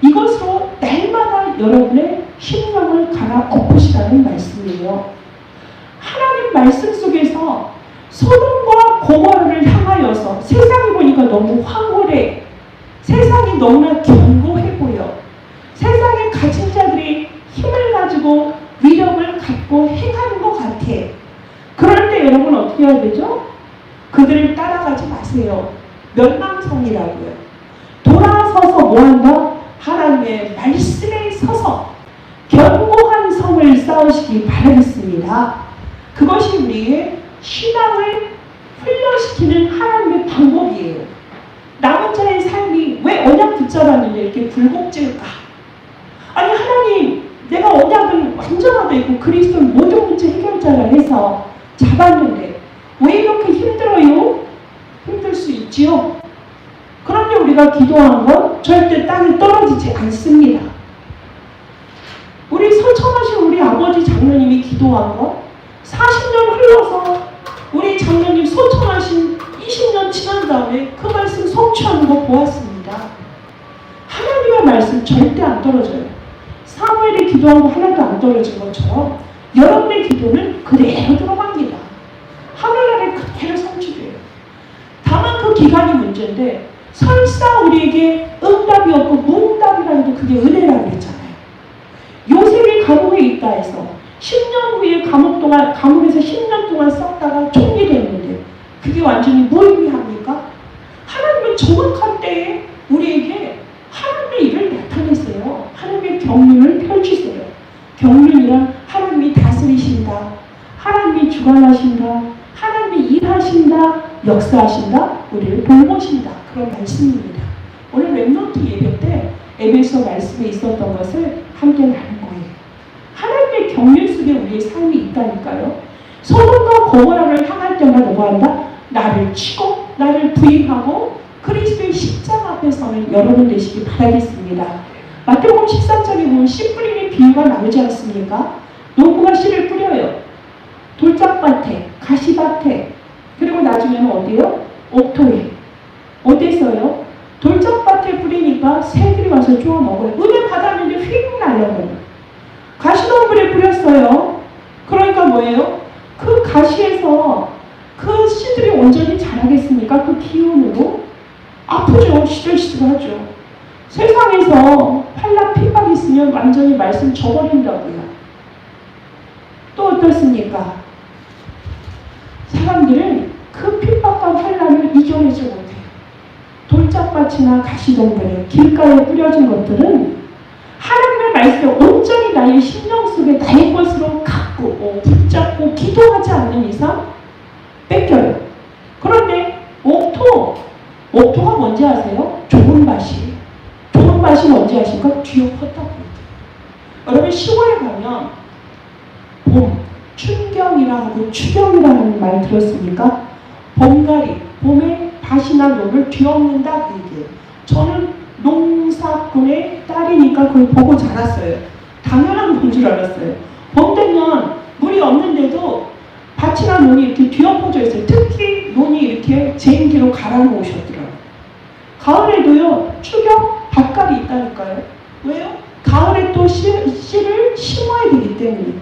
이것으로 날마다 여러분의 심령을 갈아엎으시라는 말씀이에요. 하나님 말씀 속에서 소돔과 고모라를 향하여서 세상이 보니까 너무 황홀해. 세상이 너무나 견고해 보여. 세상에 가진 자들이 힘을 가지고 위력을 갖고 행하는 것 같아. 그럴 때 여러분 어떻게 해야 되죠? 그들을 따라가지 마세요. 멸망성이라고요. 돌아서서 뭐한다? 하나님의 말씀에 서서 견고한 성을 쌓으시기 바라겠습니다. 그것이 우리의 신앙을 훈련시키는 하나님의 방법이에요. 남은 자의 삶이 왜 언약 붙잡았는데 이렇게 굴곡질까? 아니 하나님, 내가 언약은 완전하다 있고 그리스도는 모든 문제 해결자라 해서 잡았는데 왜 이렇게 힘들어요? 힘들 수 있지요. 그런데 우리가 기도한 건 절대 땅에 떨어지지 않습니다. 우리 소천하신 우리 아버지 장로님이 기도한 건 40년 흘러서 우리 장로님 소천하신 20년 지난 다음에 그 말씀 성취하는 거 보았습니다. 하나님의 말씀 절대 안 떨어져요. 사무엘이 기도한 거 하나도 안 떨어진 것처럼 여러분의 기도는 그대로 들어갑니다. 하늘나라에 그대로 성취돼요. 다만 그 기간이 문제인데 설사 우리에게 응답이 없고 무응답이라 해도 그게 은혜라고 했잖아요. 요셉이 감옥에 있다 해서 10년 후에 감옥에서 10년 동안 썩다가 총리 됐는데 그게 완전히 무의미합니까? 하나님은 정확한 때에 우리에게 하나님의 일을 나타내세요. 하나님의 경륜을 펼치세요. 경륜이란 하나님이 다스리신다, 하나님이 주관하신다, 하나님이 일하신다, 역사하신다, 우리를 돌보신다, 그런 말씀입니다. 오늘 렘넌트 예배 때 에베소 말씀에 있었던 것을 함께 나눈 거예요. 하나님의 경륜 속에 우리의 삶이 있다니까요. 소돔과 고모라를 향할 때마다 뭐한다? 나를 치고 나를 부인하고 그리스도의 십자가 앞에 서는 여러분 되시기 바라겠습니다. 마태복음 13장에 보면 씨 뿌리는 비유가 나오지 않습니까? 농부가 씨를 뿌려요. 돌짝밭에, 가시밭에, 그리고 나중에는 어디요? 옥토에. 어디서요? 돌짝밭에 뿌리니까 새들이 와서 쪼아 먹어요. 은혜 받았는데 휙 날려버려요. 가시덤불에 뿌렸어요. 그러니까 뭐예요? 그 가시에서 그 씨들이 온전히 자라겠습니까? 그 기운으로? 아프죠. 시들시들하죠. 세상에서 팔라 핍박 있으면 완전히 말씀 저버린다고요. 또 어떻습니까? 사람들은 그 핍박과 환란을 이겨내지 못해요. 돌짝밭이나 가시덤불에 길가에 뿌려진 것들은 하나님의 말씀을 온전히 나의 심령 속에 나의 것으로 갖고 붙잡고 기도하지 않는 이상 뺏겨요. 그런데 옥토가 뭔지 아세요? 좋은 밭이에요. 좋은 밭이 뭔지 아십니까? 뒤엎었다고 해요. 여러분 시골에 가면 봄, 춘경이라 하고 추경이라는 말 들었습니까? 봄가리, 봄에 밭이나 논을 뒤엎는다 그 얘기예요. 저는 농사꾼의 딸이니까 그걸 보고 자랐어요. 당연한 건 줄 알았어요. 봄 되면 물이 없는데도 밭이나 논이 이렇게 뒤엎어져 있어요. 특히 논이 이렇게 제인기로 갈아놓으셨더라고요. 가을에도요, 추경, 밭갈이 있다니까요. 왜요? 가을에 또 씨를 심어야 되기 때문에.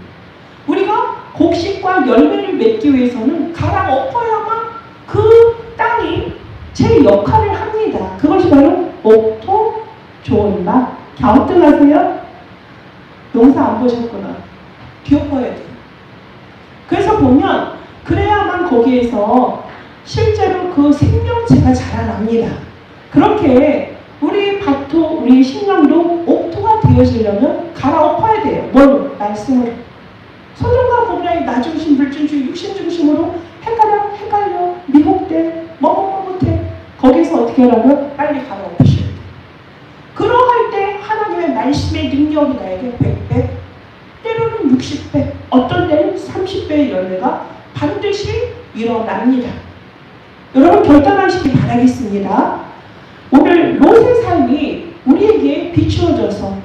우리가 곡식과 열매를 맺기 위해서는 갈아 엎어야만 그 땅이 제 역할을 합니다. 그것이 바로 옥토, 좋은 밭. 갸우뚱하세요? 농사 안 보셨구나. 뒤엎어야 돼요. 그래서 보면 그래야만 거기에서 실제로 그 생명체가 자라납니다. 그렇게 우리 밭도 우리 심령도 옥토가 되어지려면 갈아엎어야 돼요. 뭘로? 말씀으로. 소돔과 고모라의 나 중심, 불중심, 육신 중심으로 헷갈려, 미혹돼, 머뭇머뭇해. 거기서 어떻게 하라고요? 빨리 갈아엎으셔야 돼요. 그러할 때 하나님의 말씀의 능력이 나에게 100배, 때로는 60배, 어떤 때는 30배의 열매가 반드시 일어납니다. 여러분 결단하시기 바라겠습니다. 오늘 롯의 삶이 우리에게 비추어져서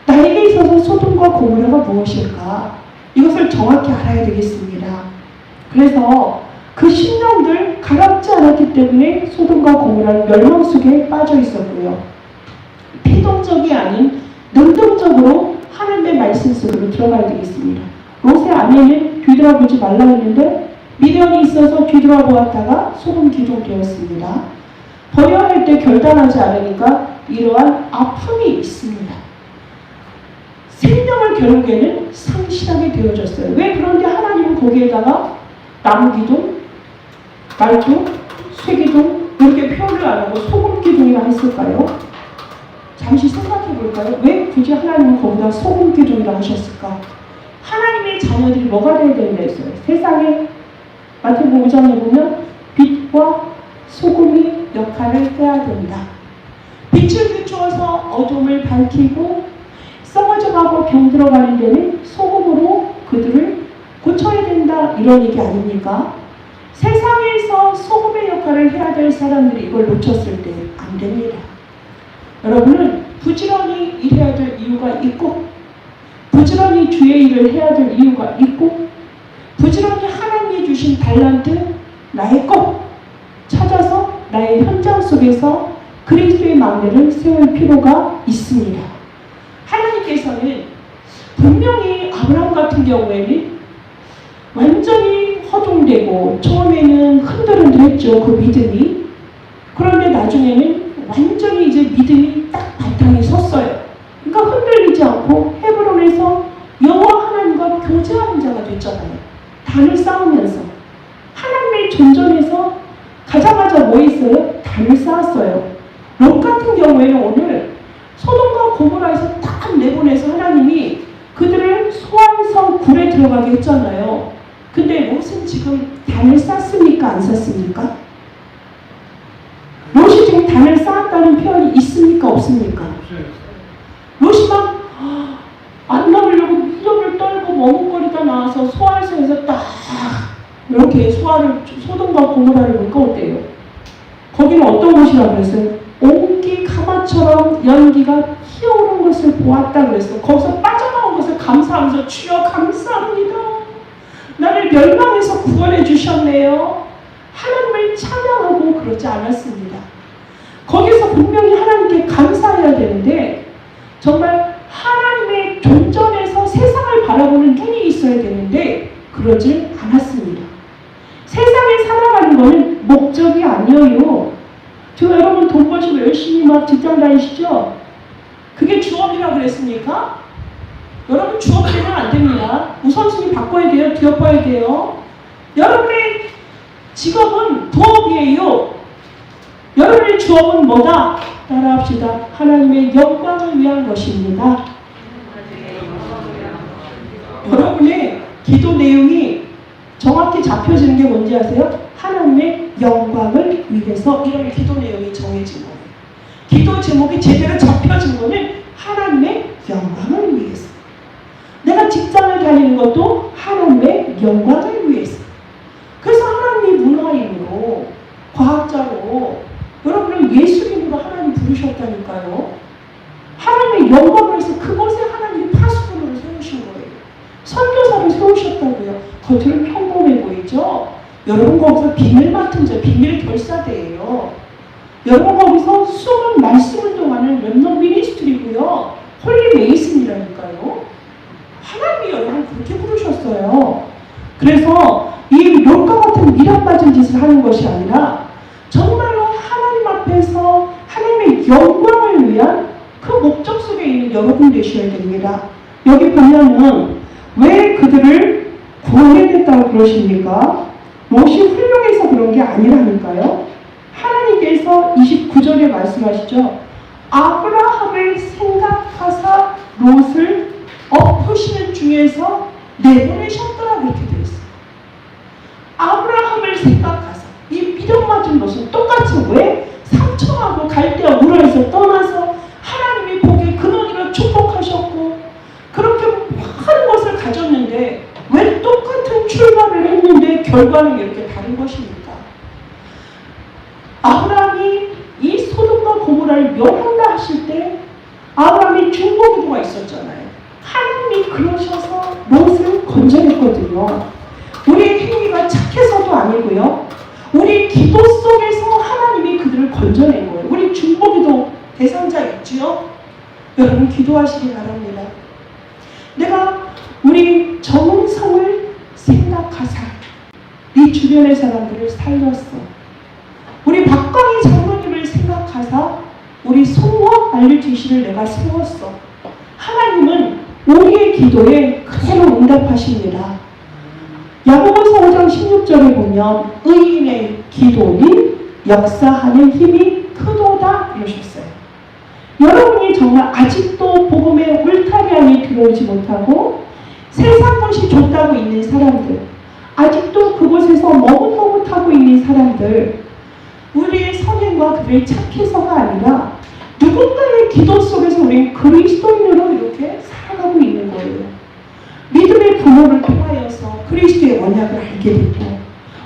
나에게 있어서 소돔과 고모라가 무엇일까? 이것을 정확히 알아야 되겠습니다. 그래서 그 심령들 가랍지 않았기 때문에 소돔과 고모라는 멸망 속에 빠져 있었고요. 피동적이 아닌 능동적으로 하나님의 말씀 속으로 들어가야 되겠습니다. 롯의 아내는 뒤돌아보지 말라 했는데 미련이 있어서 뒤돌아보았다가 소금 기둥되었습니다. 버려야 할 때 결단하지 않으니까 이러한 아픔이 있습니다. 생명을 결국에는 상실하게 되어졌어요. 왜? 그런데 하나님은 거기에다가 나무 기둥, 말도 쇠기둥 이렇게 표현을 안 하고 소금기둥이라 했을까요? 잠시 생각해 볼까요? 왜 굳이 하나님은 거기다 소금기둥이라 하셨을까? 하나님의 자녀들이 뭐가 되어야 된다 했어요? 세상에 마태복음 5장에 보면 빛과 소금이 역할을 해야 된다. 빛을 비추어서 어둠을 밝히고 썩어져가고 병들어가는 데는 소금으로 그들을 고쳐야 된다, 이런 얘기 아닙니까? 세상에서 소금의 역할을 해야 될 사람들이 이걸 놓쳤을 때 안 됩니다. 여러분은 부지런히 일해야 될 이유가 있고, 부지런히 주의 일을 해야 될 이유가 있고, 부지런히 하나님이 주신 달란트, 나의 것 찾아서 나의 현장 속에서 그리스도의 막내를 세울 필요가 있습니다. 하나님께서는 분명히 아브라함 같은 경우에는 완전히 허둥대고 처음에는 흔들흔들했죠, 그 믿음이. 그런데 나중에는 완전히 이제 믿음이 딱 바탕이 섰어요. 그러니까 흔들리지 않고 헤브론에서 여호와 하나님과 교제하는 자가 됐잖아요. 단을 쌓으면서 하나님의 존전에서 가자마자 뭐 있어요? 단을 쌓았어요. 롯 같은 경우에는 오늘 소돔과 고모라에서 딱 내보내서 하나님이 그들을 소환성 굴에 들어가게 했잖아요. 근데 롯은 지금 단을 쌓습니까? 안 쌓습니까? 롯이 지금 단을 쌓았다는 표현이 있습니까? 없습니까? 롯이 막 안 나오려고 미dom을 떨고 머뭇거리다 나와서 소환성에서 딱 이렇게 소돔과 고모라를 보니까 어때요? 거기는 어떤 곳이라고 그랬어요? 옹기 가마처럼 연기가 튀어오른 것을 보았다 그랬어요. 거기서 빠져나온 것을 감사하면서 주여 감사합니다. 나를 멸망에서 구원해 주셨네요. 하나님을 찬양하고 그러지 않았습니다. 거기서 분명히 하나님께 감사해야 되는데, 정말 하나님의 존전에서 세상을 바라보는 눈이 있어야 되는데 그러질 않았습니다. 세상에 살아가는 것은 목적이 아니에요. 지금 여러분 돈 버시고 열심히 막 직장 다니시죠? 그게 주업이라고 그랬습니까? 여러분 주업 되면 안 됩니다. 우선순위 바꿔야 돼요. 뒤엎어야 돼요. 여러분의 직업은 부업이에요. 여러분의 주업은 뭐다? 따라합시다. 하나님의 영광을 위한 것입니다. 여러분의 기도 내용이 정확히 잡혀지는 게 뭔지 아세요? 하나님의 영광을 위해서, 이런 기도 내용이 정해진 거예요. 기도 제목이 제대로 잡혀진 거는 하나님의 영광을 위해서. 내가 직장을 다니는 것도 하나님의 영광을 위해서. 그래서 하나님이 문화인으로, 과학자로, 여러분을 예수님으로 하나님 부르셨다니까요. 하나님의 영광을 위해서 그곳에 하나님이 파수꾼으로 세우신 거예요. 선교사를 세우셨다고요. 겉으로 평범해 보이죠? 여러분 거기서 비밀 맡은 자, 비밀 결사대예요. 여러분 거기서 수많은 말씀 운동하는 렘넌트 미니스트리고요. 홀리 메이슨이라니까요. 하나님이 여러분 그렇게 부르셨어요. 그래서 이 롯과 같은 미련 빠진 짓을 하는 것이 아니라 정말로 하나님 앞에서 하나님의 영광을 위한 그 목적 속에 있는 여러분 되셔야 됩니다. 여기 보면은 왜 그들을 구원해냈다고 그러십니까? 롯이 훌륭해서 그런 게 아니라니까요. 하나님께서 29절에 말씀하시죠. 아브라함을 생각하사 롯을 엎으시는 중에서 내보내셨더라, 그렇게 되어 있어요. 아브라함을 생각하사, 이 미련 맞은 롯은 똑같이 왜 상처하고 갈대와 우라에서 떠나서 하나님이 보기에 근원이라 축복하셨고 그렇게 많은 것을 가졌는데 왜 똑같은 출발을 했는데 결과는 이렇게 다른 것입니까? 아브라함이 이 소돔과 고모라를 멸한다 하실 때 아브라함이 중보기도가 있었잖아요. 하나님이 그러셔서 롯을 건져냈거든요. 우리의 행위가 착해서도 아니고요. 우리 기도 속에서 하나님이 그들을 건져낸 거예요. 우리 중보기도 대상자 있지요? 여러분 기도하시기 바랍니다. 내가 우리 정은성을 생각하사 네 주변의 사람들을 살렸어. 우리 박광희 장로님을 생각하사 우리 송호 알류지시를 내가 세웠어. 하나님은 우리의 기도에 그대로 응답하십니다. 야고보서 5장 13장 16절에 보면 의인의 기도는 역사하는 힘이 크도다 이러셨어요. 여러분이 정말 아직도 복음의 울타리 안에 들어오지 못하고 세상 것이 좋다고 있는 사람들, 아직도 그곳에서 머뭇머뭇하고 있는 사람들, 우리의 선행과 그들의 착해서가 아니라 누군가의 기도 속에서 우리는 그리스도인으로 이렇게 살아가고 있는 거예요. 믿음의 부모를 통하여서 그리스도의 언약을 알게 됐고,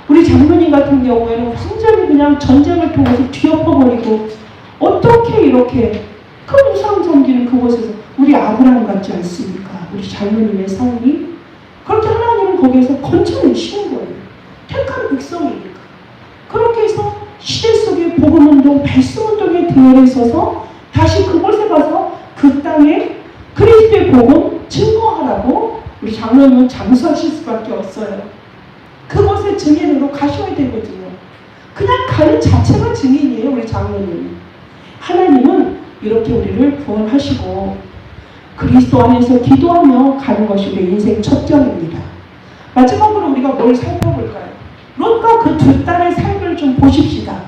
우리 장로님 같은 경우에는 완전히 그냥 전쟁을 통해서 뒤엎어버리고 어떻게 이렇게 큰 우상 섬기는 그곳에서 우리 아브라함 같지 않습니까? 우리 장로님의 삶이 그렇게 하나님은 거기에서 건져내시는 거예요. 택한 백성이니까. 그렇게 해서 시대 속의 복음운동, 발송운동에 대열에 서서 다시 그곳에 가서 그 땅에 그리스도의 복음 증거하라고 우리 장로님은 장수하실 수밖에 없어요. 그곳에 증인으로 가셔야 되거든요. 그냥 가는 자체가 증인이에요, 우리 장로님. 하나님은 이렇게 우리를 구원하시고 그리스도 안에서 기도하며 가는 것이 우리 인생 첫정입니다. 마지막으로 우리가 뭘 살펴볼까요? 롯과 그 두 딸의 삶을 좀 보십시다.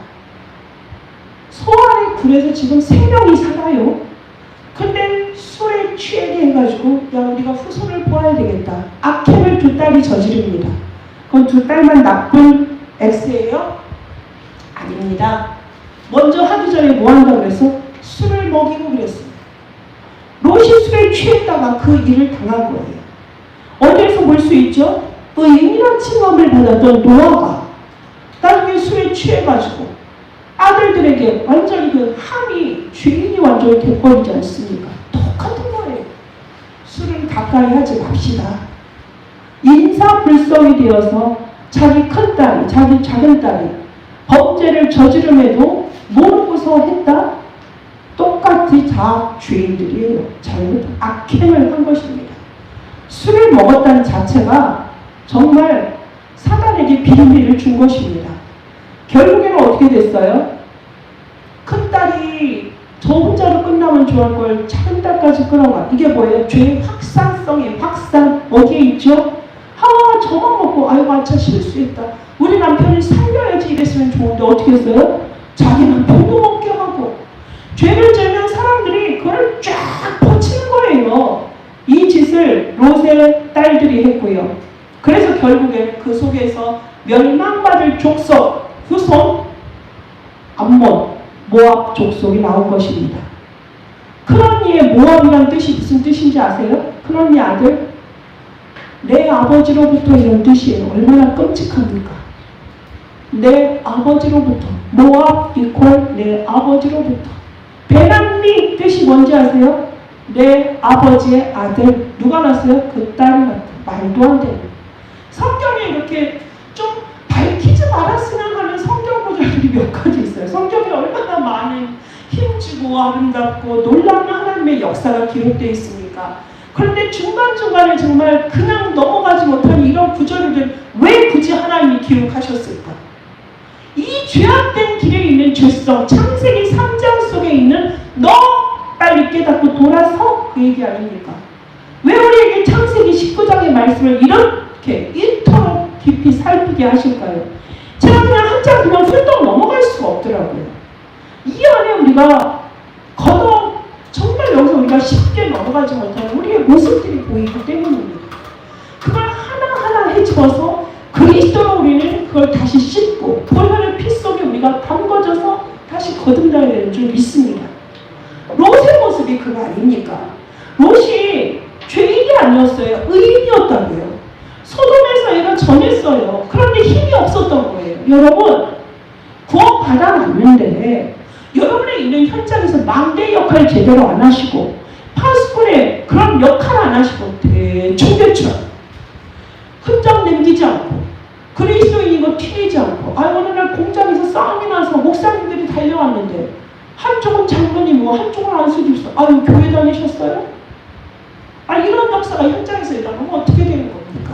소알의 굴에서 지금 3명이 살아요. 근데 술에 취하게 해가지고 야 우리가 후손을 보아야 되겠다. 악행을 두 딸이 저지릅니다. 그건 두 딸만 나쁜 X예요? 아닙니다. 먼저 하기 전에 뭐 한다고 그래서 술을 먹이고 그랬습니다. 롯이 술에 취했다가 그 일을 당한 거예요. 어디에서 볼 수 있죠? 의인이란 칭함을 받았던 노아가 나중에 술에 취해가지고 아들들에게 완전히 그 함이 주인이 완전히 돼버리지 않습니까? 똑같은 거예요. 술은 가까이 하지 맙시다. 인사불성이 되어서 자기 큰딸이, 자기 작은딸이 범죄를 저지름에도 모르고서 했다? 똑같이 자주인들이에요. 잘못 악행을 한 것입니다. 술을 먹었다는 자체가 정말 사단에게 비밀을 준 것입니다. 결국에는 어떻게 됐어요? 큰딸이 저 혼자로 끝나면 좋을 걸 작은딸까지 끌어가. 이게 뭐예요? 죄의 확산성이에요. 확산. 어디에 있죠? 저만 먹고 아이고 아차 실수했다. 우리 남편이 살려야지 이랬으면 좋은데 어떻게 했어요? 자기 남편도 먹게 하고 죄를 지으면 사람들이 그걸 쫙 퍼치는 거예요. 이 짓을 롯의 딸들이 했고요. 그래서 결국에는 그 속에서 멸망받을 족속, 후손, 암몬, 모압 족속이 나온 것입니다. 큰언니의 모압이란 뜻이 무슨 뜻인지 아세요? 큰언니 아들? 내 아버지로부터 이런 뜻이에요. 얼마나 끔찍합니까? 내 아버지로부터. 모압 이퀄 내 아버지로부터. 베람리 뜻이 뭔지 아세요? 내 아버지의 아들. 누가 낳았어요? 그 딸이 낳았다. 말도 안 돼요. 성경에 이렇게 좀 밝히지 말았으면 하는 성경 구절들이 몇 가지 있어요. 성경에 얼마나 많은 힘주고 아름답고 놀라운 하나님의 역사가 기록되어 있습니까? 그런데 중간중간에 정말 그냥 넘어가지 못한 이런 구절을 왜 굳이 하나님이 기록하셨을까? 이 죄악된 길에 있는 죄성, 창세기 3장 속에 있는 너 빨리 깨닫고 돌아서 그 얘기 아닙니까? 왜 우리에게 창세기 19장의 말씀을 이렇게 이토록 깊이 살피게 하실까요? 제가 그냥 한 장 그냥 훌떡 넘어갈 수가 없더라고요. 이 안에 우리가 정말 여기서 우리가 쉽게 넘어가지 못하는 우리의 모습들이 보이기 때문입니다. 그걸 하나하나 헤집어서 그리스도로 우리는 그걸 다시 씻고 보혈의 피 속에 우리가 담궈져서 다시 거듭나야 되는 줄 믿습니다. 롯의 모습이 그거 아닙니까? 롯이 죄인이 아니었어요. 의인이었다고요. 소돔에서 얘가 전했어요. 그런데 힘이 없었던 거예요. 여러분, 구원 받아놨는데 여러분의 있는 현장에서 망대 역할 제대로 안 하시고 파수꾼의 그런 역할 안 하시고 대충 흔적 남기지 않고 그리스도인인 거 티내지 않고 어느 날 공장에서 싸움이 나서 목사님들이 달려왔는데 한쪽은 장로님이고 한쪽은 안수집사. 교회 다니셨어요? 이런 역사가 현장에서 일어나면 어떻게 되는 겁니까?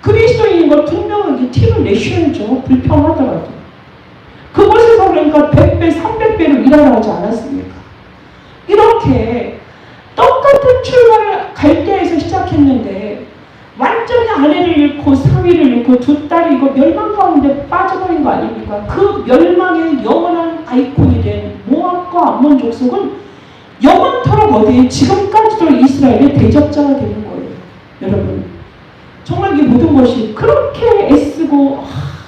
그리스도인인 걸 분명하게 티를 내셔야죠. 불평하더라도. 그곳에서 그러니까 100배, 300배로 일하라고 하지 않았습니까? 이렇게 똑같은 출발을 갈대에서 시작했는데 완전히 아내를 잃고 사위를 잃고 두 딸이 이거 멸망 가운데 빠져버린 거 아닙니까? 그 멸망의 영원한 아이콘이 된 모압과 암몬 족속은 영원토록 어디에 지금까지도 이스라엘의 대적자가 되는 거예요. 여러분, 정말 이 모든 것이 그렇게 애쓰고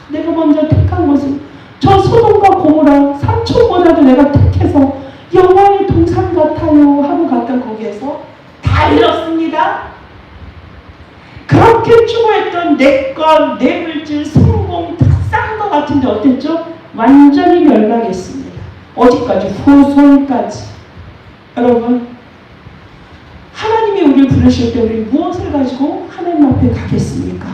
내가 먼저 택한 것은 저 소돔과 고모라 삼촌보다도 내가 택해서 영원히 동산 같아요 하고 갔던 거기에서 다 잃었습니다. 그렇게 추구했던 내 것, 내 물질, 성공 다 싼 것 같은데 어땠죠? 완전히 멸망했습니다. 어디까지? 후손까지. 여러분, 하나님이 우리를 부르실 때 우리 무엇을 가지고 하나님 앞에 가겠습니까?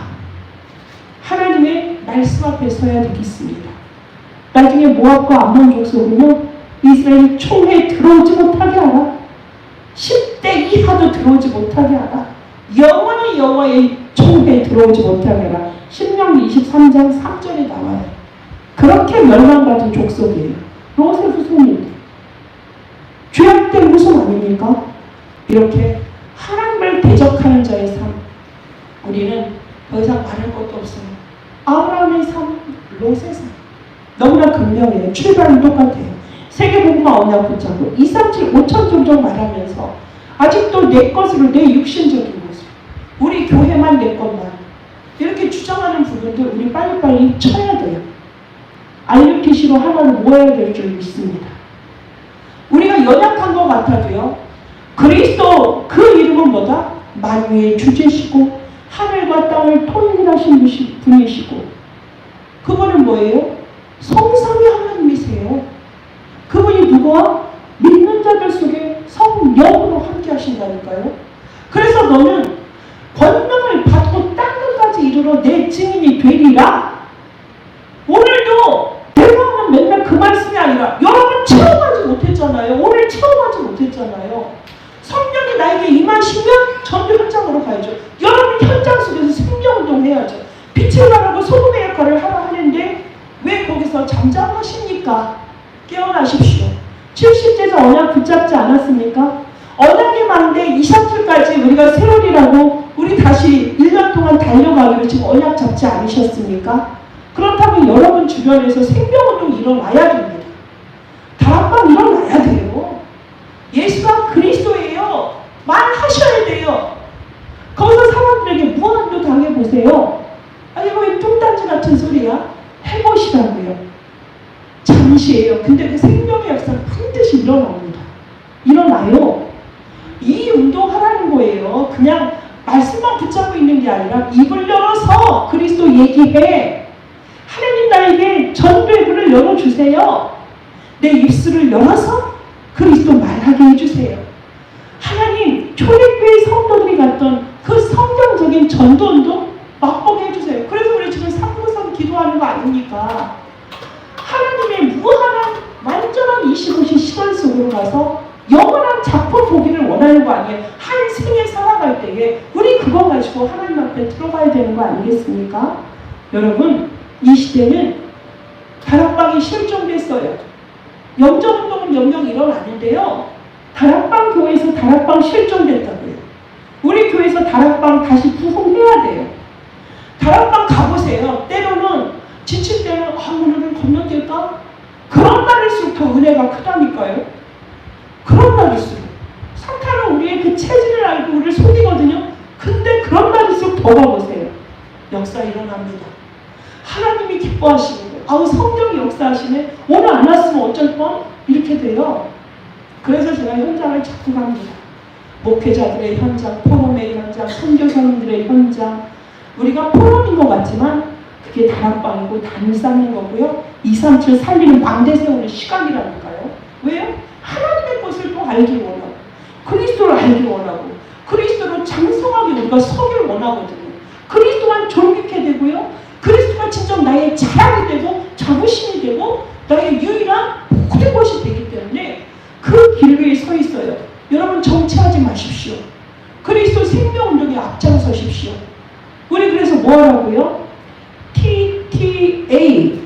하나님의 말씀 앞에 서야 되겠습니다. 나중에 모압과 암몬 족속은요, 이스라엘 총회에 들어오지 못하게 하라. 10대 이하도 들어오지 못하게 하라. 영원히 여호와의 총회에 들어오지 못하게 하라. 신명기 23장 3절에 나와요. 그렇게 멸망받은 족속이에요. 롯의 후손인데. 죄악된 후손 아닙니까? 이렇게 하나님을 대적하는 자의 삶, 우리는 더 이상 말할 것도 없어요. 아브라함의 삶, 롯의 삶, 너무나 극명해요. 출발은 똑같아요. 세계복음화 언약 붙잡고 2, 3, 7, 5천 종종 말하면서 아직도 내 것으로, 내 육신적인 것으로, 우리 교회만 내 것만 이렇게 주장하는 부분들 우리 빨리빨리 쳐야 돼요. 알류티시로 하나를 모아야 될 줄 믿습니다. 우리가 연약한 것 같아도요, 그리스도 그 이름은 뭐다? 만유의 주제시고 하늘과 땅을 통일하신 분이시고, 그분은 뭐예요? 성삼위 하나님이세요. 그분이 누구와? 믿는 자들 속에 성령으로 함께 하신다니까요. 그래서 너는 권능을 받고 땅끝까지 이르러 내 증인이 되리라. 오늘도 내가 하는 맨날 그 말씀이 아니라 여러분 체험하지 못했잖아요. 오늘 체험하지 못했잖아요. 성령이 나에게 임하시면 전도 현장으로 가야죠. 여러분 현장 속에서 생명운동 해야죠. 빛을 발하고 소금의 역할을 하라 하는데 왜 거기서 잠잠하십니까? 깨어나십시오. 70제자 언약 붙잡지 않았습니까? 언약의 망대 이샤틀까지 우리가 세월이라고 우리 다시 1년 동안 달려가기로 지금 언약 잡지 않으셨습니까? 그렇다면 여러분 주변에서 생명운동 일어나야 됩니다. 다락방 일어나야 돼요. 예수가 그리스도예요. 말하셔야 돼요. 거기서 사람들에게 무한도 당해보세요. 아니 이거 왜 뚱딴지 같은 소리야? 해보시라고요. 잠시예요. 근데 그 생명의 역사는 반드시 일어납니다. 일어나요. 이 운동하라는 거예요. 그냥 말씀만 붙잡고 있는 게 아니라 입을 열어서 그리스도 얘기해. 하나님 나에게 전도의 문을 열어주세요. 내 입술을 열어서 그리스도 말하게 해주세요. 하나님 초대교회 성도들이 갔던 그 성경적인 전도운동 맛보게 해주세요. 그래서 우리 지금 3부선 기도하는 거 아닙니까? 하나님의 무한한 완전한 25시 시간 속으로 가서 영원한 작품 보기를 원하는 거 아니에요? 한 생에 살아갈 때에 우리 그거 가지고 하나님 앞에 들어가야 되는 거 아니겠습니까? 여러분, 이 시대는 다락방이 실종됐어요. 영접운동은 영영 일어나는데요, 다락방 교회에서 다락방 실종됐다고요. 우리 교회에서 다락방 다시 부흥해야 돼요. 다락방 가보세요. 때로는 지칠 때는 오늘은 건너뛸까? 그런 날일수록 더 은혜가 크다니까요. 그런 날일수록. 사탄은 우리의 그 체질을 알고 우리를 속이거든요. 근데 그런 날일수록 더 가보세요. 역사 일어납니다. 하나님이 기뻐하시는 거예요. 아우 성령이 역사하시네. 오늘 안 왔으면 어쩔 뻔? 이렇게 돼요. 그래서 제가 현장을 자꾸 갑니다. 목회자들의 현장, 포럼의 현장, 선교사님들의 현장. 우리가 포럼인 것 같지만 그게 다락방이고 담 쌓는 거고요. 2, 3, 7 살리는 망대 세우는 시간이라니까요. 왜요? 하나님의 것을 또 알기 원하고 그리스도를 알기 원하고 그리스도로 장성하게 우리가 서기를 원하거든요. 그리스도만 존귀케 되고요. 그리스도가 진정 나의 자랑이 되고 자부심이 되고 나의 유일한 모든 것이 되기 때문에 그 길 위에 서 있어요. 여러분 정체하지 마십시오. 그리스도 생명운동에 앞장서십시오. 우리 그래서 뭐 하라고요? TTA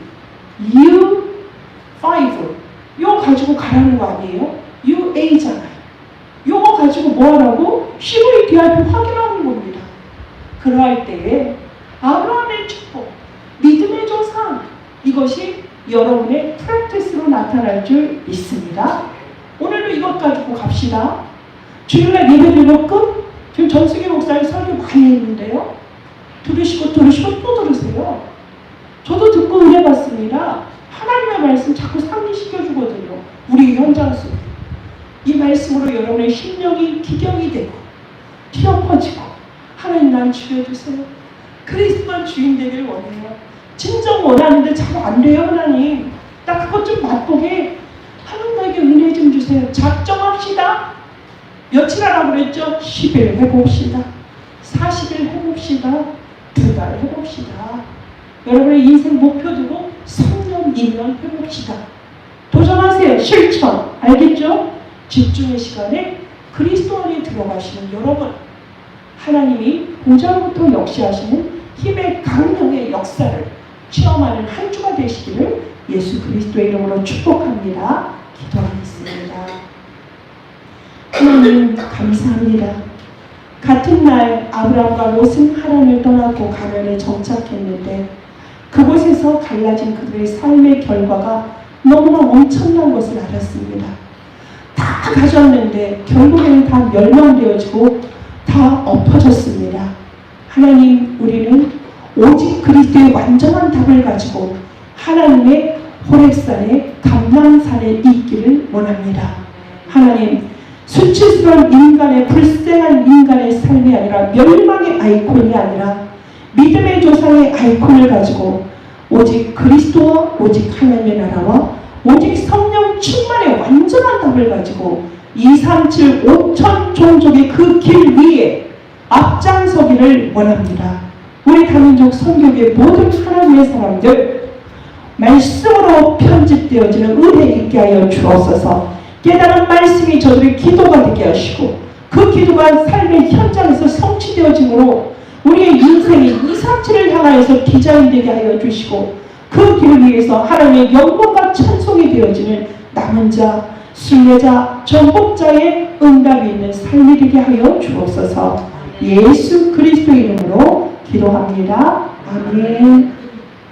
U5 이거 가지고 가라는 거 아니에요? UA잖아요. 이거 가지고 뭐 하라고? CVDIP 확인하는 겁니다. 그러할 때에 아브라함의 축복, 믿음의 조상, 이것이 여러분의 프랙티스로 나타날 줄 믿습니다. 오늘도 이것 가지고 갑시다. 주일날 예배드리고 끝? 지금 전승희 목사님 설교 많이 했는데요. 들으시고 또 들으세요. 저도 듣고 은혜받습니다. 하나님의 말씀 자꾸 상기시켜주거든요. 우리 현장 속에. 이 말씀으로 여러분의 심령이 기경이 되고 튀어 퍼지고 하나님 난 죽여주세요. 그리스도만 주인 되기를 원해요. 진정 원하는데 잘 안 돼요. 하나님 나 그것 좀 맛보게 하나님 나에게 은혜 좀 주세요. 작정합시다. 며칠 하라고 그랬죠? 10일 해봅시다. 40일 해봅시다. 2달 해봅시다. 여러분의 인생 목표 두고 3년, 2년 해봅시다. 도전하세요. 실천. 알겠죠? 집중의 시간에 그리스도 안에 들어가시는 여러분, 하나님이 보좌로부터 역시하시는 힘의 강력의 역사를 체험하는 한 주가 되시기를 예수 그리스도의 이름으로 축복합니다. 기도하겠습니다. 하나님 감사합니다. 같은 날 아브라함과 롯은 하란을 떠나고 가나안에 정착했는데 그곳에서 갈라진 그들의 삶의 결과가 너무나 엄청난 것을 알았습니다. 다 가졌는데 결국에는 다 멸망되어지고 다 엎어졌습니다. 하나님, 우리는 오직 그리스도의 완전한 답을 가지고 하나님의 호렙산에 감람산에 있기를 원합니다. 하나님, 수치스러운 인간의 불쌍한 인간의 삶이 아니라 멸망의 아이콘이 아니라 믿음의 조상의 아이콘을 가지고 오직 그리스도와 오직 하나님의 나라와 오직 성령 충만의 완전한 답을 가지고 237 5천 종족의 그 길 위에 앞장서기를 원합니다. 우리 다민족 선교의 모든 하나님의 사람들 말씀으로 편집되어지는 은혜 있게 하여 주옵소서. 깨달은 말씀이 저들의 기도가 되게 하시고 그 기도가 삶의 현장에서 성취되어짐으로 우리의 인생이 237을 향하여서 디자인되게 하여 주시고 그 길을 위해서 하나님의 영광과 찬송이 되어지는 남은 자, 순례자, 전복자의 응답이 있는 삶이 되게 하여 주옵소서. 예수 그리스도의 이름으로 기도합니다. 아멘.